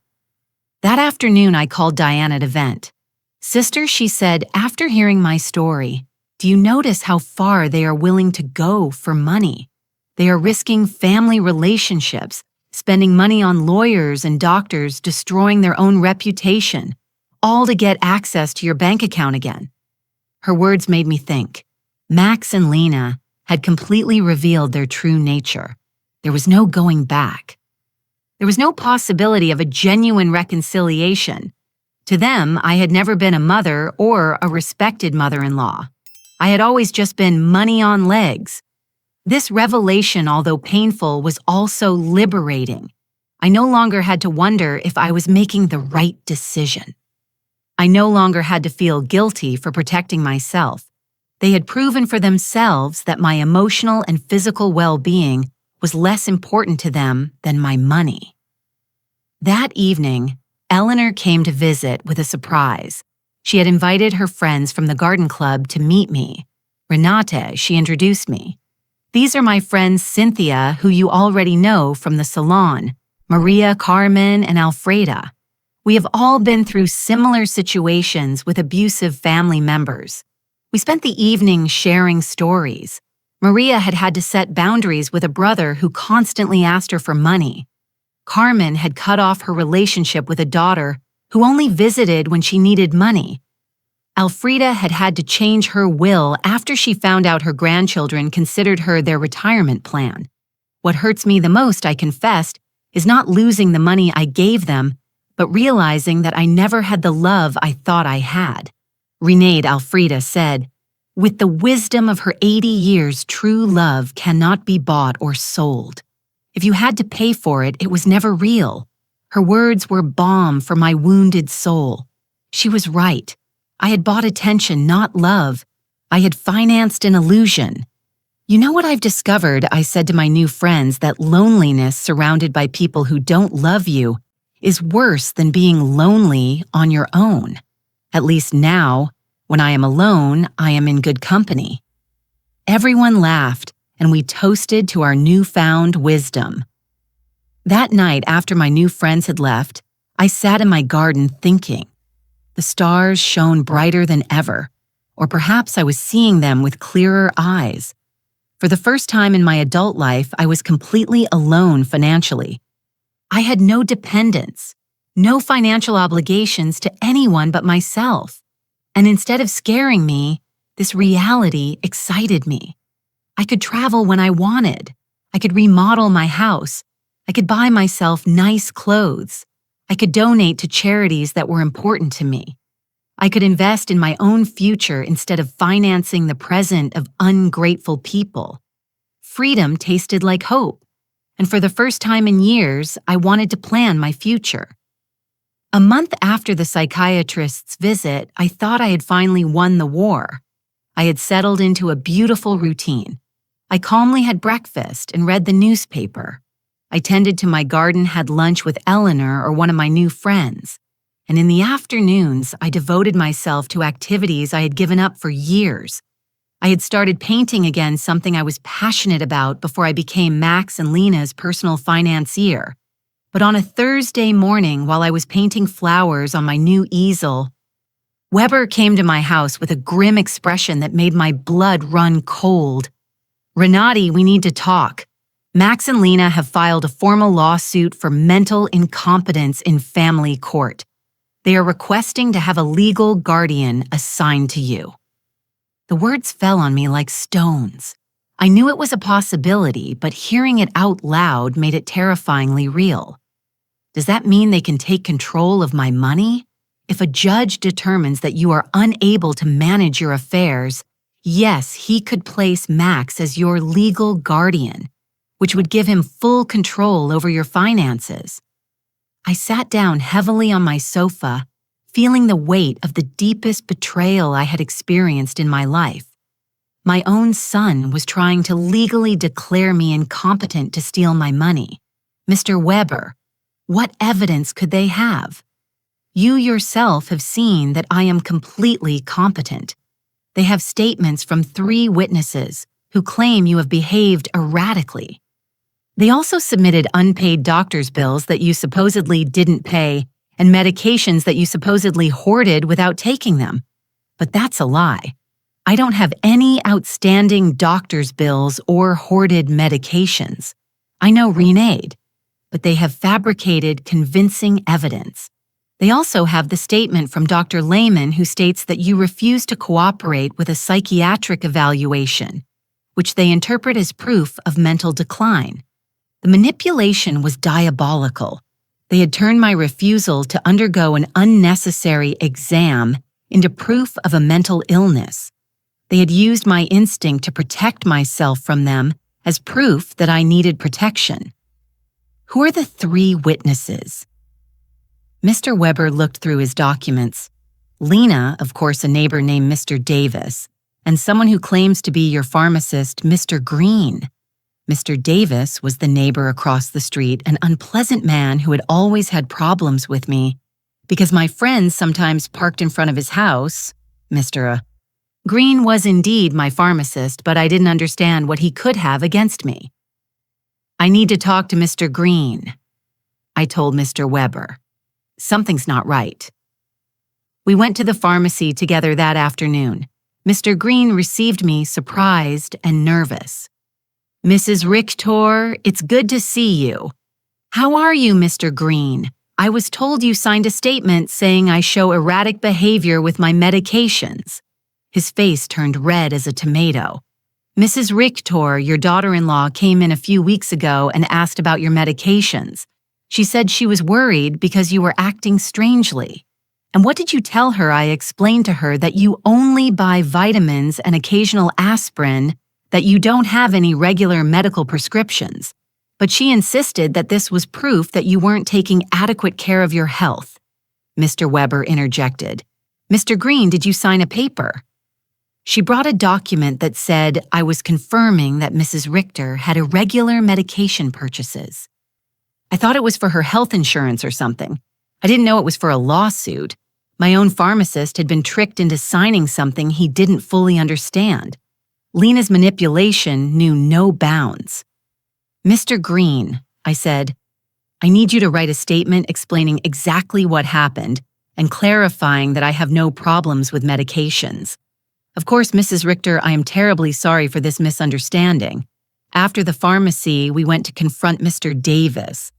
A: That afternoon, I called Diana to vent. Sister, she said, after hearing my story, do you notice how far they are willing to go for money? They are risking family relationships, spending money on lawyers and doctors, destroying their own reputation, all to get access to your bank account again. Her words made me think. Max and Lena had completely revealed their true nature. There was no going back. There was no possibility of a genuine reconciliation. To them, I had never been a mother or a respected mother-in-law. I had always just been money on legs. This revelation, although painful, was also liberating. I no longer had to wonder if I was making the right decision. I no longer had to feel guilty for protecting myself. They had proven for themselves that my emotional and physical well-being was less important to them than my money. That evening, Eleanor came to visit with a surprise. She had invited her friends from the garden club to meet me. Renate, she introduced me. These are my friends Cynthia, who you already know from the salon, Maria, Carmen, and Alfreda. We have all been through similar situations with abusive family members. We spent the evening sharing stories. Maria had had to set boundaries with a brother who constantly asked her for money. Carmen had cut off her relationship with a daughter who only visited when she needed money. Alfreda had had to change her will after she found out her grandchildren considered her their retirement plan. What hurts me the most, I confessed, is not losing the money I gave them, but realizing that I never had the love I thought I had. Renee, Alfreda said, with the wisdom of her 80 years, true love cannot be bought or sold. If you had to pay for it, it was never real. Her words were balm for my wounded soul. She was right. I had bought attention, not love. I had financed an illusion. You know what I've discovered, I said to my new friends, that loneliness surrounded by people who don't love you is worse than being lonely on your own. At least now, when I am alone, I am in good company. Everyone laughed, and we toasted to our newfound wisdom. That night, after my new friends had left, I sat in my garden thinking. The stars shone brighter than ever, or perhaps I was seeing them with clearer eyes. For the first time in my adult life, I was completely alone financially. I had no dependents, no financial obligations to anyone but myself. And instead of scaring me, this reality excited me. I could travel when I wanted. I could remodel my house. I could buy myself nice clothes. I could donate to charities that were important to me. I could invest in my own future instead of financing the present of ungrateful people. Freedom tasted like hope, and for the first time in years, I wanted to plan my future. A month after the psychiatrist's visit, I thought I had finally won the war. I had settled into a beautiful routine. I calmly had breakfast and read the newspaper. I tended to my garden, had lunch with Eleanor or one of my new friends. And in the afternoons, I devoted myself to activities I had given up for years. I had started painting again, something I was passionate about before I became Max and Lena's personal financier. But on a Thursday morning, while I was painting flowers on my new easel, Weber came to my house with a grim expression that made my blood run cold. "Renati, we need to talk. Max and Lena have filed a formal lawsuit for mental incompetence in family court. They are requesting to have a legal guardian assigned to you." The words fell on me like stones. I knew it was a possibility, but hearing it out loud made it terrifyingly real. Does that mean they can take control of my money? If a judge determines that you are unable to manage your affairs, yes, he could place Max as your legal guardian, which would give him full control over your finances. I sat down heavily on my sofa, feeling the weight of the deepest betrayal I had experienced in my life. My own son was trying to legally declare me incompetent to steal my money. Mr. Weber, what evidence could they have? You yourself have seen that I am completely competent. They have statements from 3 witnesses who claim you have behaved erratically. They also submitted unpaid doctor's bills that you supposedly didn't pay and medications that you supposedly hoarded without taking them. But that's a lie. I don't have any outstanding doctor's bills or hoarded medications. I know Renade, but they have fabricated convincing evidence. They also have the statement from Dr. Lehman, who states that you refuse to cooperate with a psychiatric evaluation, which they interpret as proof of mental decline. The manipulation was diabolical. They had turned my refusal to undergo an unnecessary exam into proof of a mental illness. They had used my instinct to protect myself from them as proof that I needed protection. Who are the 3 witnesses? Mr. Weber looked through his documents. Lena, of course, a neighbor named Mr. Davis, and someone who claims to be your pharmacist, Mr. Green. Mr. Davis was the neighbor across the street, an unpleasant man who had always had problems with me because my friends sometimes parked in front of his house. Mr. Green was indeed my pharmacist, but I didn't understand what he could have against me. "I need to talk to Mr. Green," I told Mr. Weber. "Something's not right." We went to the pharmacy together that afternoon. Mr. Green received me surprised and nervous. "Mrs. Richter, it's good to see you." "How are you, Mr. Green? I was told you signed a statement saying I show erratic behavior with my medications." His face turned red as a tomato. "Mrs. Richter, your daughter-in-law, came in a few weeks ago and asked about your medications. She said she was worried because you were acting strangely." "And what did you tell her?" I explained to her that you only buy vitamins and occasional aspirin, that you don't have any regular medical prescriptions. But she insisted that this was proof that you weren't taking adequate care of your health. Mr. Weber interjected. "Mr. Green, did you sign a paper?" She brought a document that said I was confirming that Mrs. Richter had irregular medication purchases. I thought it was for her health insurance or something. I didn't know it was for a lawsuit. My own pharmacist had been tricked into signing something he didn't fully understand. Lena's manipulation knew no bounds. "Mr. Green," I said, "I need you to write a statement explaining exactly what happened and clarifying that I have no problems with medications. Of course, Mrs. Richter, I am terribly sorry for this misunderstanding. After the pharmacy, we went to confront Mr. Davis.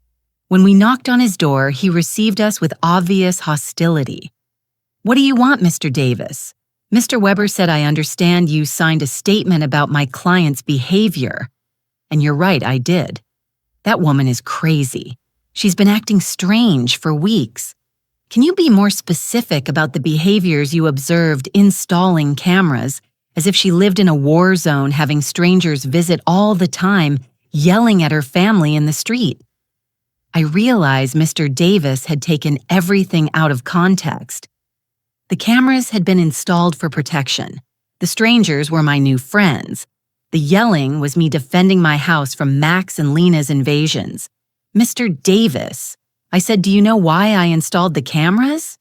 A: When we knocked on his door, he received us with obvious hostility. 'What do you want, Mr. Davis?' Mr. Weber said, 'I understand you signed a statement about my client's behavior.' And you're right, I did. That woman is crazy. She's been acting strange for weeks. Can you be more specific about the behaviors you observed installing cameras, as if she lived in a war zone having strangers visit all the time, yelling at her family in the street?" I realized Mr. Davis had taken everything out of context. The cameras had been installed for protection. The strangers were my new friends. The yelling was me defending my house from Max and Lena's invasions. "Mr. Davis," I said, "do you know why I installed the cameras?"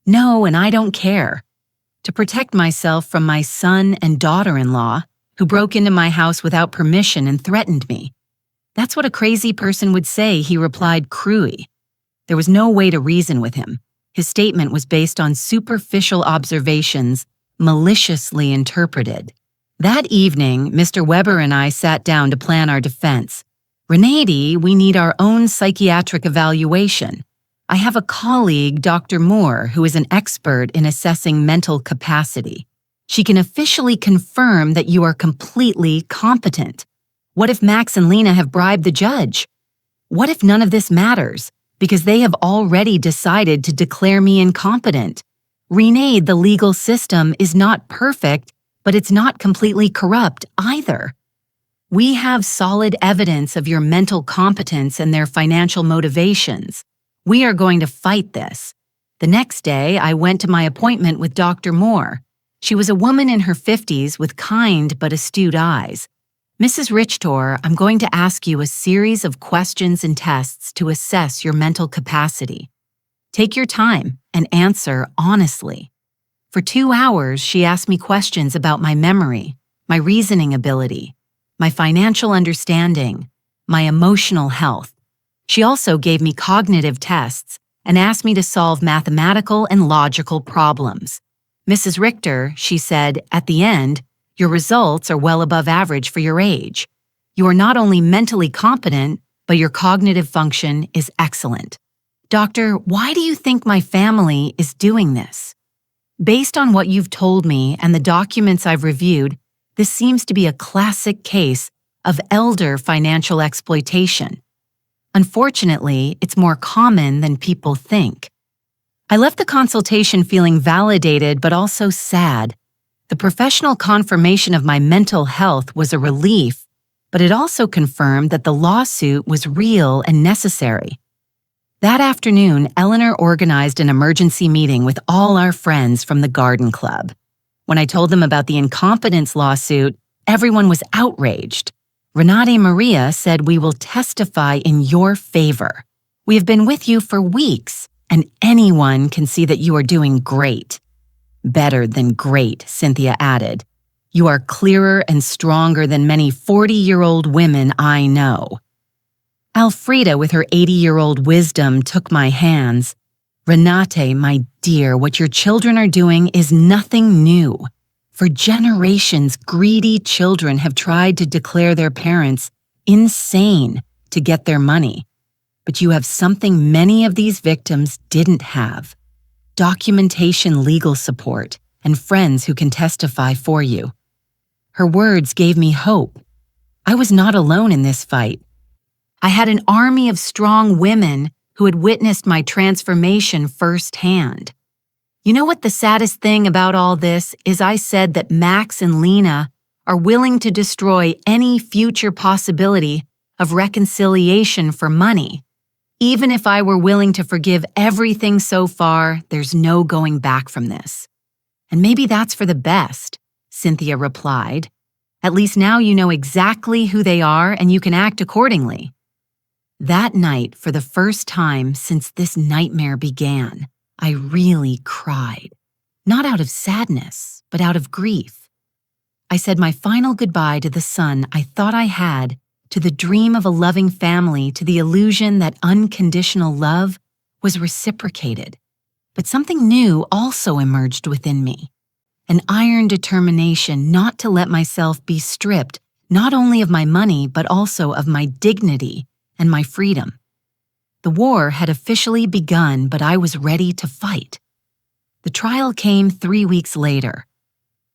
A: "No, and I don't care. To protect myself from my son and daughter-in-law, who broke into my house without permission and threatened me." "That's what a crazy person would say," he replied cruelly. There was no way to reason with him. His statement was based on superficial observations, maliciously interpreted. That evening, Mr. Weber and I sat down to plan our defense. "Renati, we need our own psychiatric evaluation. I have a colleague, Dr. Moore, who is an expert in assessing mental capacity. She can officially confirm that you are completely competent. What if Max and Lena have bribed the judge? What if none of this matters, because they have already decided to declare me incompetent? Renade, the legal system is not perfect, but it's not completely corrupt either. We have solid evidence of your mental competence and their financial motivations. We are going to fight this." The next day, I went to my appointment with Dr. Moore. She was a woman in her 50s with kind but astute eyes. "Mrs. Richter, I'm going to ask you a series of questions and tests to assess your mental capacity. Take your time and answer honestly." For 2 hours, she asked me questions about my memory, my reasoning ability, my financial understanding, my emotional health. She also gave me cognitive tests and asked me to solve mathematical and logical problems. "Mrs. Richter," she said, at the end, "your results are well above average for your age. You are not only mentally competent, but your cognitive function is excellent. Doctor, why do you think my family is doing this? Based on what you've told me and the documents I've reviewed, this seems to be a classic case of elder financial exploitation. Unfortunately, it's more common than people think." I left the consultation feeling validated but also sad. The professional confirmation of my mental health was a relief, but it also confirmed that the lawsuit was real and necessary. That afternoon, Eleanor organized an emergency meeting with all our friends from the garden club. When I told them about the incompetence lawsuit, everyone was outraged. Renate Maria said, "We will testify in your favor. We have been with you for weeks, and anyone can see that you are doing great." "Better than great," Cynthia added. "You are clearer and stronger than many 40-year-old women I know." Alfreda, with her 80-year-old wisdom, took my hands. "Renate, my dear, what your children are doing is nothing new. For generations, greedy children have tried to declare their parents insane to get their money. But you have something many of these victims didn't have: documentation, legal support, and friends who can testify for you." Her words gave me hope. I was not alone in this fight. I had an army of strong women who had witnessed my transformation firsthand. You know what the saddest thing about all this is? I said that Max and Lena are willing to destroy any future possibility of reconciliation for money. Even if I were willing to forgive everything so far, there's no going back from this. "And maybe that's for the best," Cynthia replied. "At least now you know exactly who they are and you can act accordingly." That night, for the first time since this nightmare began, I really cried, not out of sadness, but out of grief. I said my final goodbye to the son I thought I had, to the dream of a loving family, to the illusion that unconditional love was reciprocated. But something new also emerged within me, an iron determination not to let myself be stripped not only of my money but also of my dignity and my freedom. The war had officially begun, but I was ready to fight. The trial came 3 weeks later.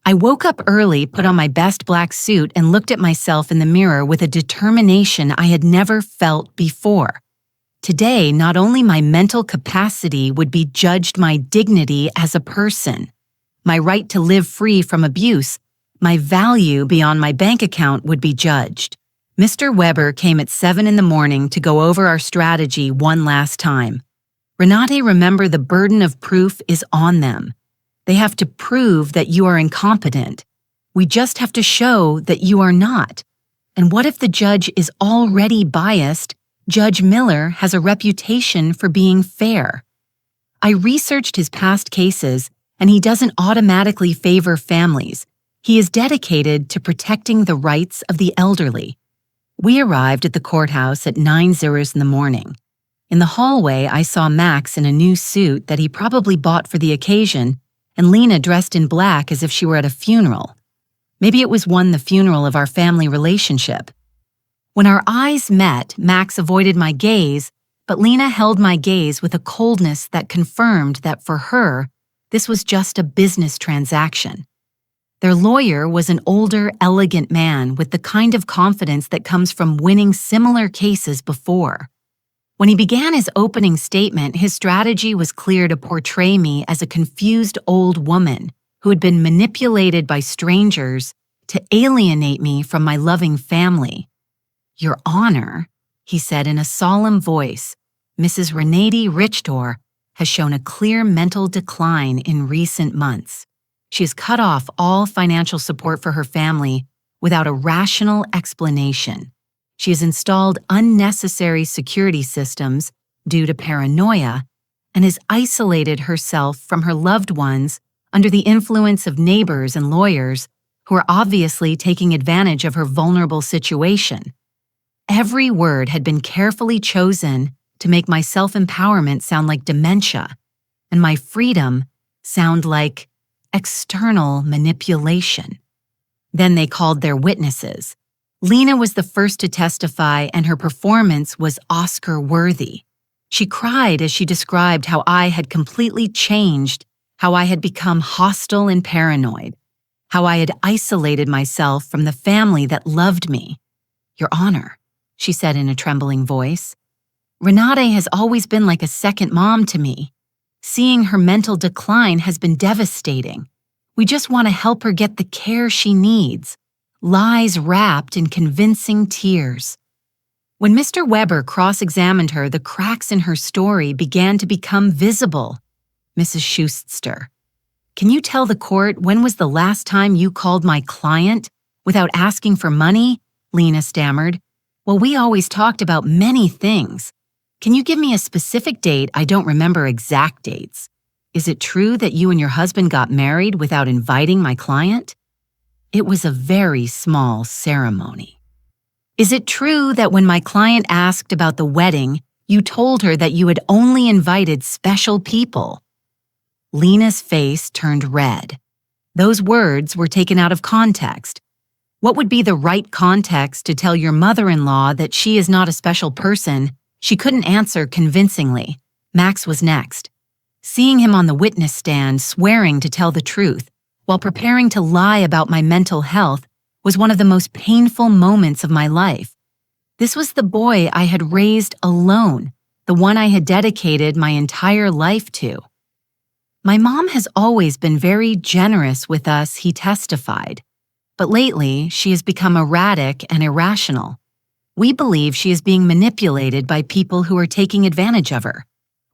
A: I woke up early, put on my best black suit, and looked at myself in the mirror with a determination I had never felt before. Today, not only my mental capacity would be judged, my dignity as a person, my right to live free from abuse, my value beyond my bank account would be judged. Mr. Weber came at 7 in the morning to go over our strategy one last time. Renate, remember, the burden of proof is on them. They have to prove that you are incompetent. We just have to show that you are not. And what if the judge is already biased? Judge Miller has a reputation for being fair. I researched his past cases, and he doesn't automatically favor families. He is dedicated to protecting the rights of the elderly. We arrived at the courthouse at 9:00 in the morning. In the hallway, I saw Max in a new suit that he probably bought for the occasion, and Lena dressed in black as if she were at a funeral. Maybe it was the funeral of our family relationship. When our eyes met, Max avoided my gaze, but Lena held my gaze with a coldness that confirmed that for her, this was just a business transaction. Their lawyer was an older, elegant man with the kind of confidence that comes from winning similar cases before. When he began his opening statement, his strategy was clear: to portray me as a confused old woman who had been manipulated by strangers to alienate me from my loving family. "Your Honor," he said in a solemn voice, "Mrs. Renate Richter has shown a clear mental decline in recent months. She has cut off all financial support for her family without a rational explanation. She has installed unnecessary security systems due to paranoia and has isolated herself from her loved ones under the influence of neighbors and lawyers who are obviously taking advantage of her vulnerable situation." Every word had been carefully chosen to make my self-empowerment sound like dementia and my freedom sound like external manipulation. Then they called their witnesses. Lena was the first to testify, and her performance was Oscar-worthy. She cried as she described how I had completely changed, how I had become hostile and paranoid, how I had isolated myself from the family that loved me. "Your Honor," she said in a trembling voice, "Renate has always been like a second mom to me. Seeing her mental decline has been devastating. We just want to help her get the care she needs." Lies wrapped in convincing tears. When Mr. Weber cross-examined her, the cracks in her story began to become visible. "Mrs. Schuster, can you tell the court when was the last time you called my client without asking for money?" Lena stammered. "Well, we always talked about many things. Can you give me a specific date? I don't remember exact dates. Is it true that you and your husband got married without inviting my client?" It was a very small ceremony. "Is it true that when my client asked about the wedding, you told her that you had only invited special people?" Lena's face turned red. Those words were taken out of context. What would be the right context to tell your mother-in-law that she is not a special person? She couldn't answer convincingly. Max was next. Seeing him on the witness stand swearing to tell the truth, while preparing to lie about my mental health, was one of the most painful moments of my life. This was the boy I had raised alone, the one I had dedicated my entire life to. "My mom has always been very generous with us," he testified, "but lately she has become erratic and irrational. We believe she is being manipulated by people who are taking advantage of her."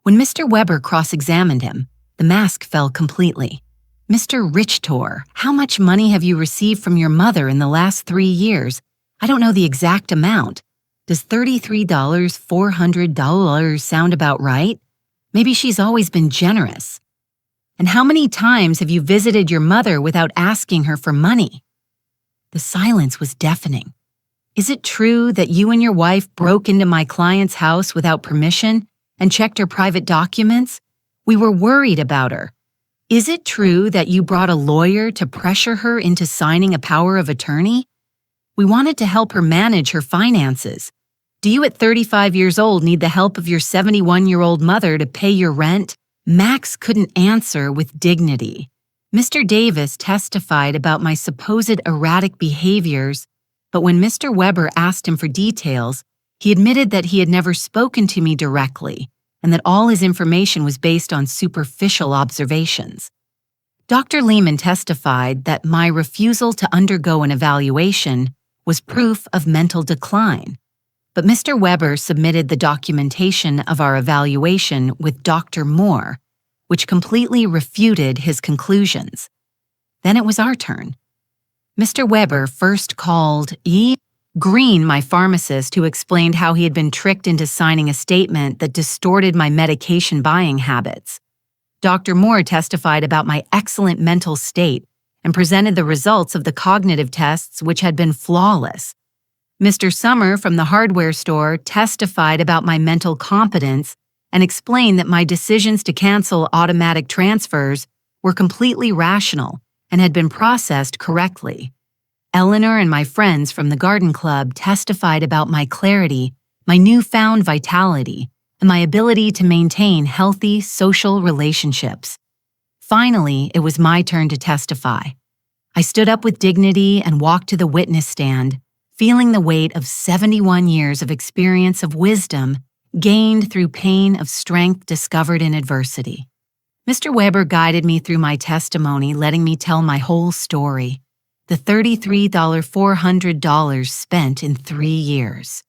A: When Mr. Weber cross-examined him, the mask fell completely. "Mr. Richter, how much money have you received from your mother in the last 3 years? I don't know the exact amount. Does $33,400 sound about right?" Maybe she's always been generous. And how many times have you visited your mother without asking her for money? The silence was deafening. Is it true that you and your wife broke into my client's house without permission and checked her private documents? We were worried about her. Is it true that you brought a lawyer to pressure her into signing a power of attorney? We wanted to help her manage her finances. Do you at 35 years old need the help of your 71-year-old mother to pay your rent? Max couldn't answer with dignity. Mr. Davis testified about my supposed erratic behaviors, but when Mr. Weber asked him for details, he admitted that he had never spoken to me directly and that all his information was based on superficial observations. Dr. Lehman testified that my refusal to undergo an evaluation was proof of mental decline, but Mr. Weber submitted the documentation of our evaluation with Dr. Moore, which completely refuted his conclusions. Then it was our turn. Mr. Weber first called E. Green, my pharmacist, who explained how he had been tricked into signing a statement that distorted my medication buying habits. Dr. Moore testified about my excellent mental state and presented the results of the cognitive tests, which had been flawless. Mr. Summer from the hardware store testified about my mental competence and explained that my decisions to cancel automatic transfers were completely rational and had been processed correctly. Eleanor and my friends from the garden club testified about my clarity, my newfound vitality, and my ability to maintain healthy social relationships. Finally, it was my turn to testify. I stood up with dignity and walked to the witness stand, feeling the weight of 71 years of experience of wisdom gained through pain of strength discovered in adversity. Mr. Weber guided me through my testimony, letting me tell my whole story. The $33,400 spent in 3 years.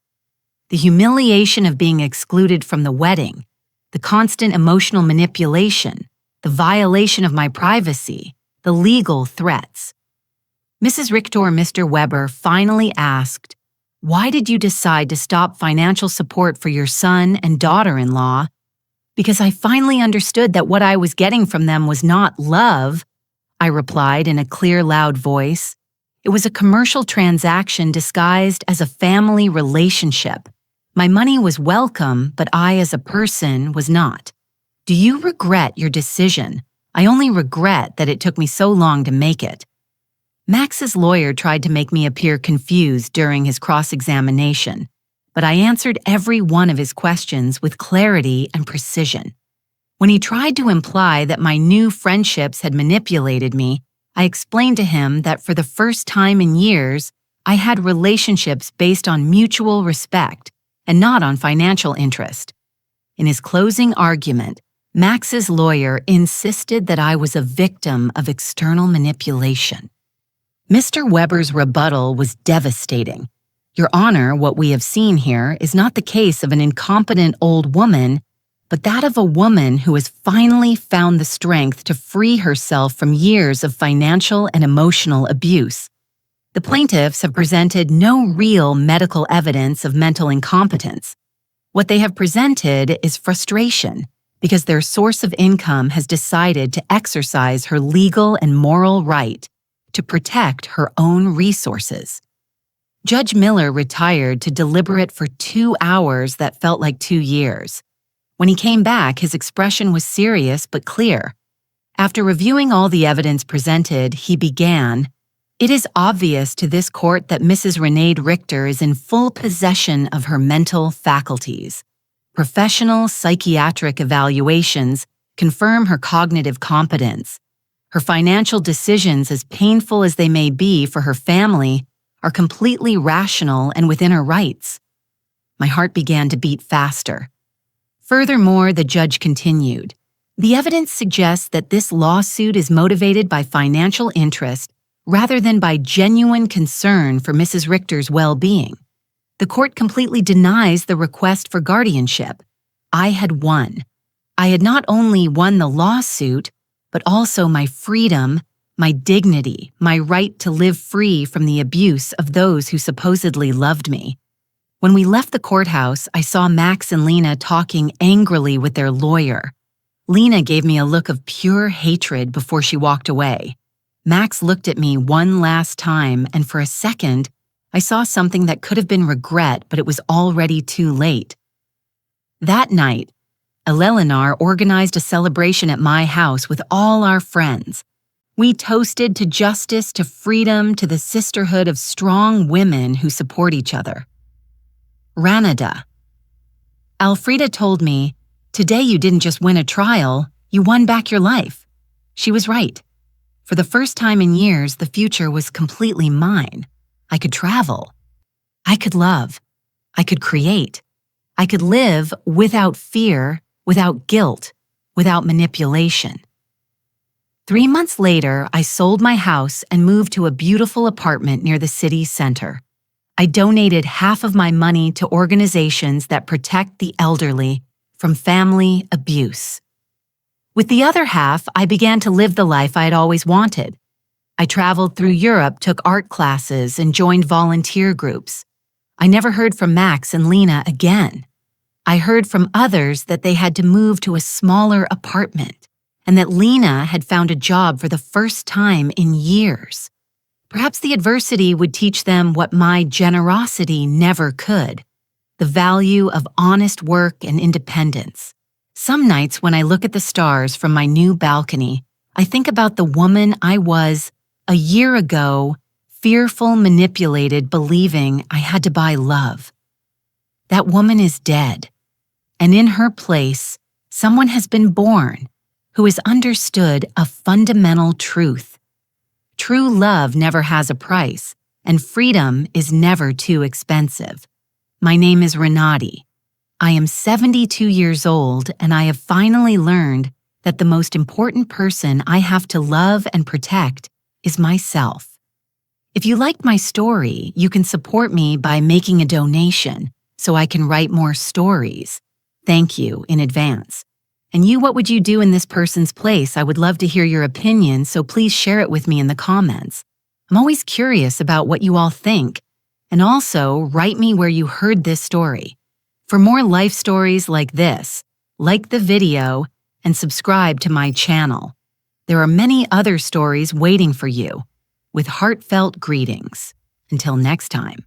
A: The humiliation of being excluded from the wedding, the constant emotional manipulation, the violation of my privacy, the legal threats. Mrs. Richter and Mr. Weber finally asked, "Why did you decide to stop financial support for your son and daughter-in-law?" Because I finally understood that what I was getting from them was not love, I replied in a clear, loud voice. It was a commercial transaction disguised as a family relationship. My money was welcome, but I as a person was not. Do you regret your decision? I only regret that it took me so long to make it. Max's lawyer tried to make me appear confused during his cross-examination, but I answered every one of his questions with clarity and precision. When he tried to imply that my new friendships had manipulated me, I explained to him that for the first time in years, I had relationships based on mutual respect and not on financial interest. In his closing argument, Max's lawyer insisted that I was a victim of external manipulation. Mr. Weber's rebuttal was devastating. Your Honor, what we have seen here is not the case of an incompetent old woman, but that of a woman who has finally found the strength to free herself from years of financial and emotional abuse. The plaintiffs have presented no real medical evidence of mental incompetence. What they have presented is frustration because their source of income has decided to exercise her legal and moral right to protect her own resources. Judge Miller retired to deliberate for 2 hours that felt like 2 years. When he came back, his expression was serious but clear. After reviewing all the evidence presented, he began, "It is obvious to this court that Mrs. Renee Richter is in full possession of her mental faculties. Professional psychiatric evaluations confirm her cognitive competence. Her financial decisions, as painful as they may be for her family, are completely rational and within her rights." My heart began to beat faster. Furthermore, the judge continued, "The evidence suggests that this lawsuit is motivated by financial interest rather than by genuine concern for Mrs. Richter's well-being. The court completely denies the request for guardianship. I had won. I had not only won the lawsuit, but also my freedom, my dignity, my right to live free from the abuse of those who supposedly loved me. When we left the courthouse, I saw Max and Lena talking angrily with their lawyer. Lena gave me a look of pure hatred before she walked away. Max looked at me one last time, and for a second, I saw something that could have been regret, but it was already too late. That night, Eleanor organized a celebration at my house with all our friends. We toasted to justice, to freedom, to the sisterhood of strong women who support each other. Ranada. Alfreda told me, "Today you didn't just win a trial, you won back your life." She was right. For the first time in years, the future was completely mine. I could travel. I could love. I could create. I could live without fear, without guilt, without manipulation. 3 months later, I sold my house and moved to a beautiful apartment near the city center. I donated half of my money to organizations that protect the elderly from family abuse. With the other half, I began to live the life I had always wanted. I traveled through Europe, took art classes, and joined volunteer groups. I never heard from Max and Lena again. I heard from others that they had to move to a smaller apartment, and that Lena had found a job for the first time in years. Perhaps the adversity would teach them what my generosity never could, the value of honest work and independence. Some nights when I look at the stars from my new balcony, I think about the woman I was a year ago, fearful, manipulated, believing I had to buy love. That woman is dead, and in her place, someone has been born who has understood a fundamental truth. True love never has a price, and freedom is never too expensive. My name is Renati. I am 72 years old, and I have finally learned that the most important person I have to love and protect is myself. If you like my story, you can support me by making a donation so I can write more stories. Thank you in advance. And you, what would you do in this person's place? I would love to hear your opinion, so please share it with me in the comments. I'm always curious about what you all think. And also, write me where you heard this story. For more life stories like this, like the video and subscribe to my channel. There are many other stories waiting for you. With heartfelt greetings. Until next time.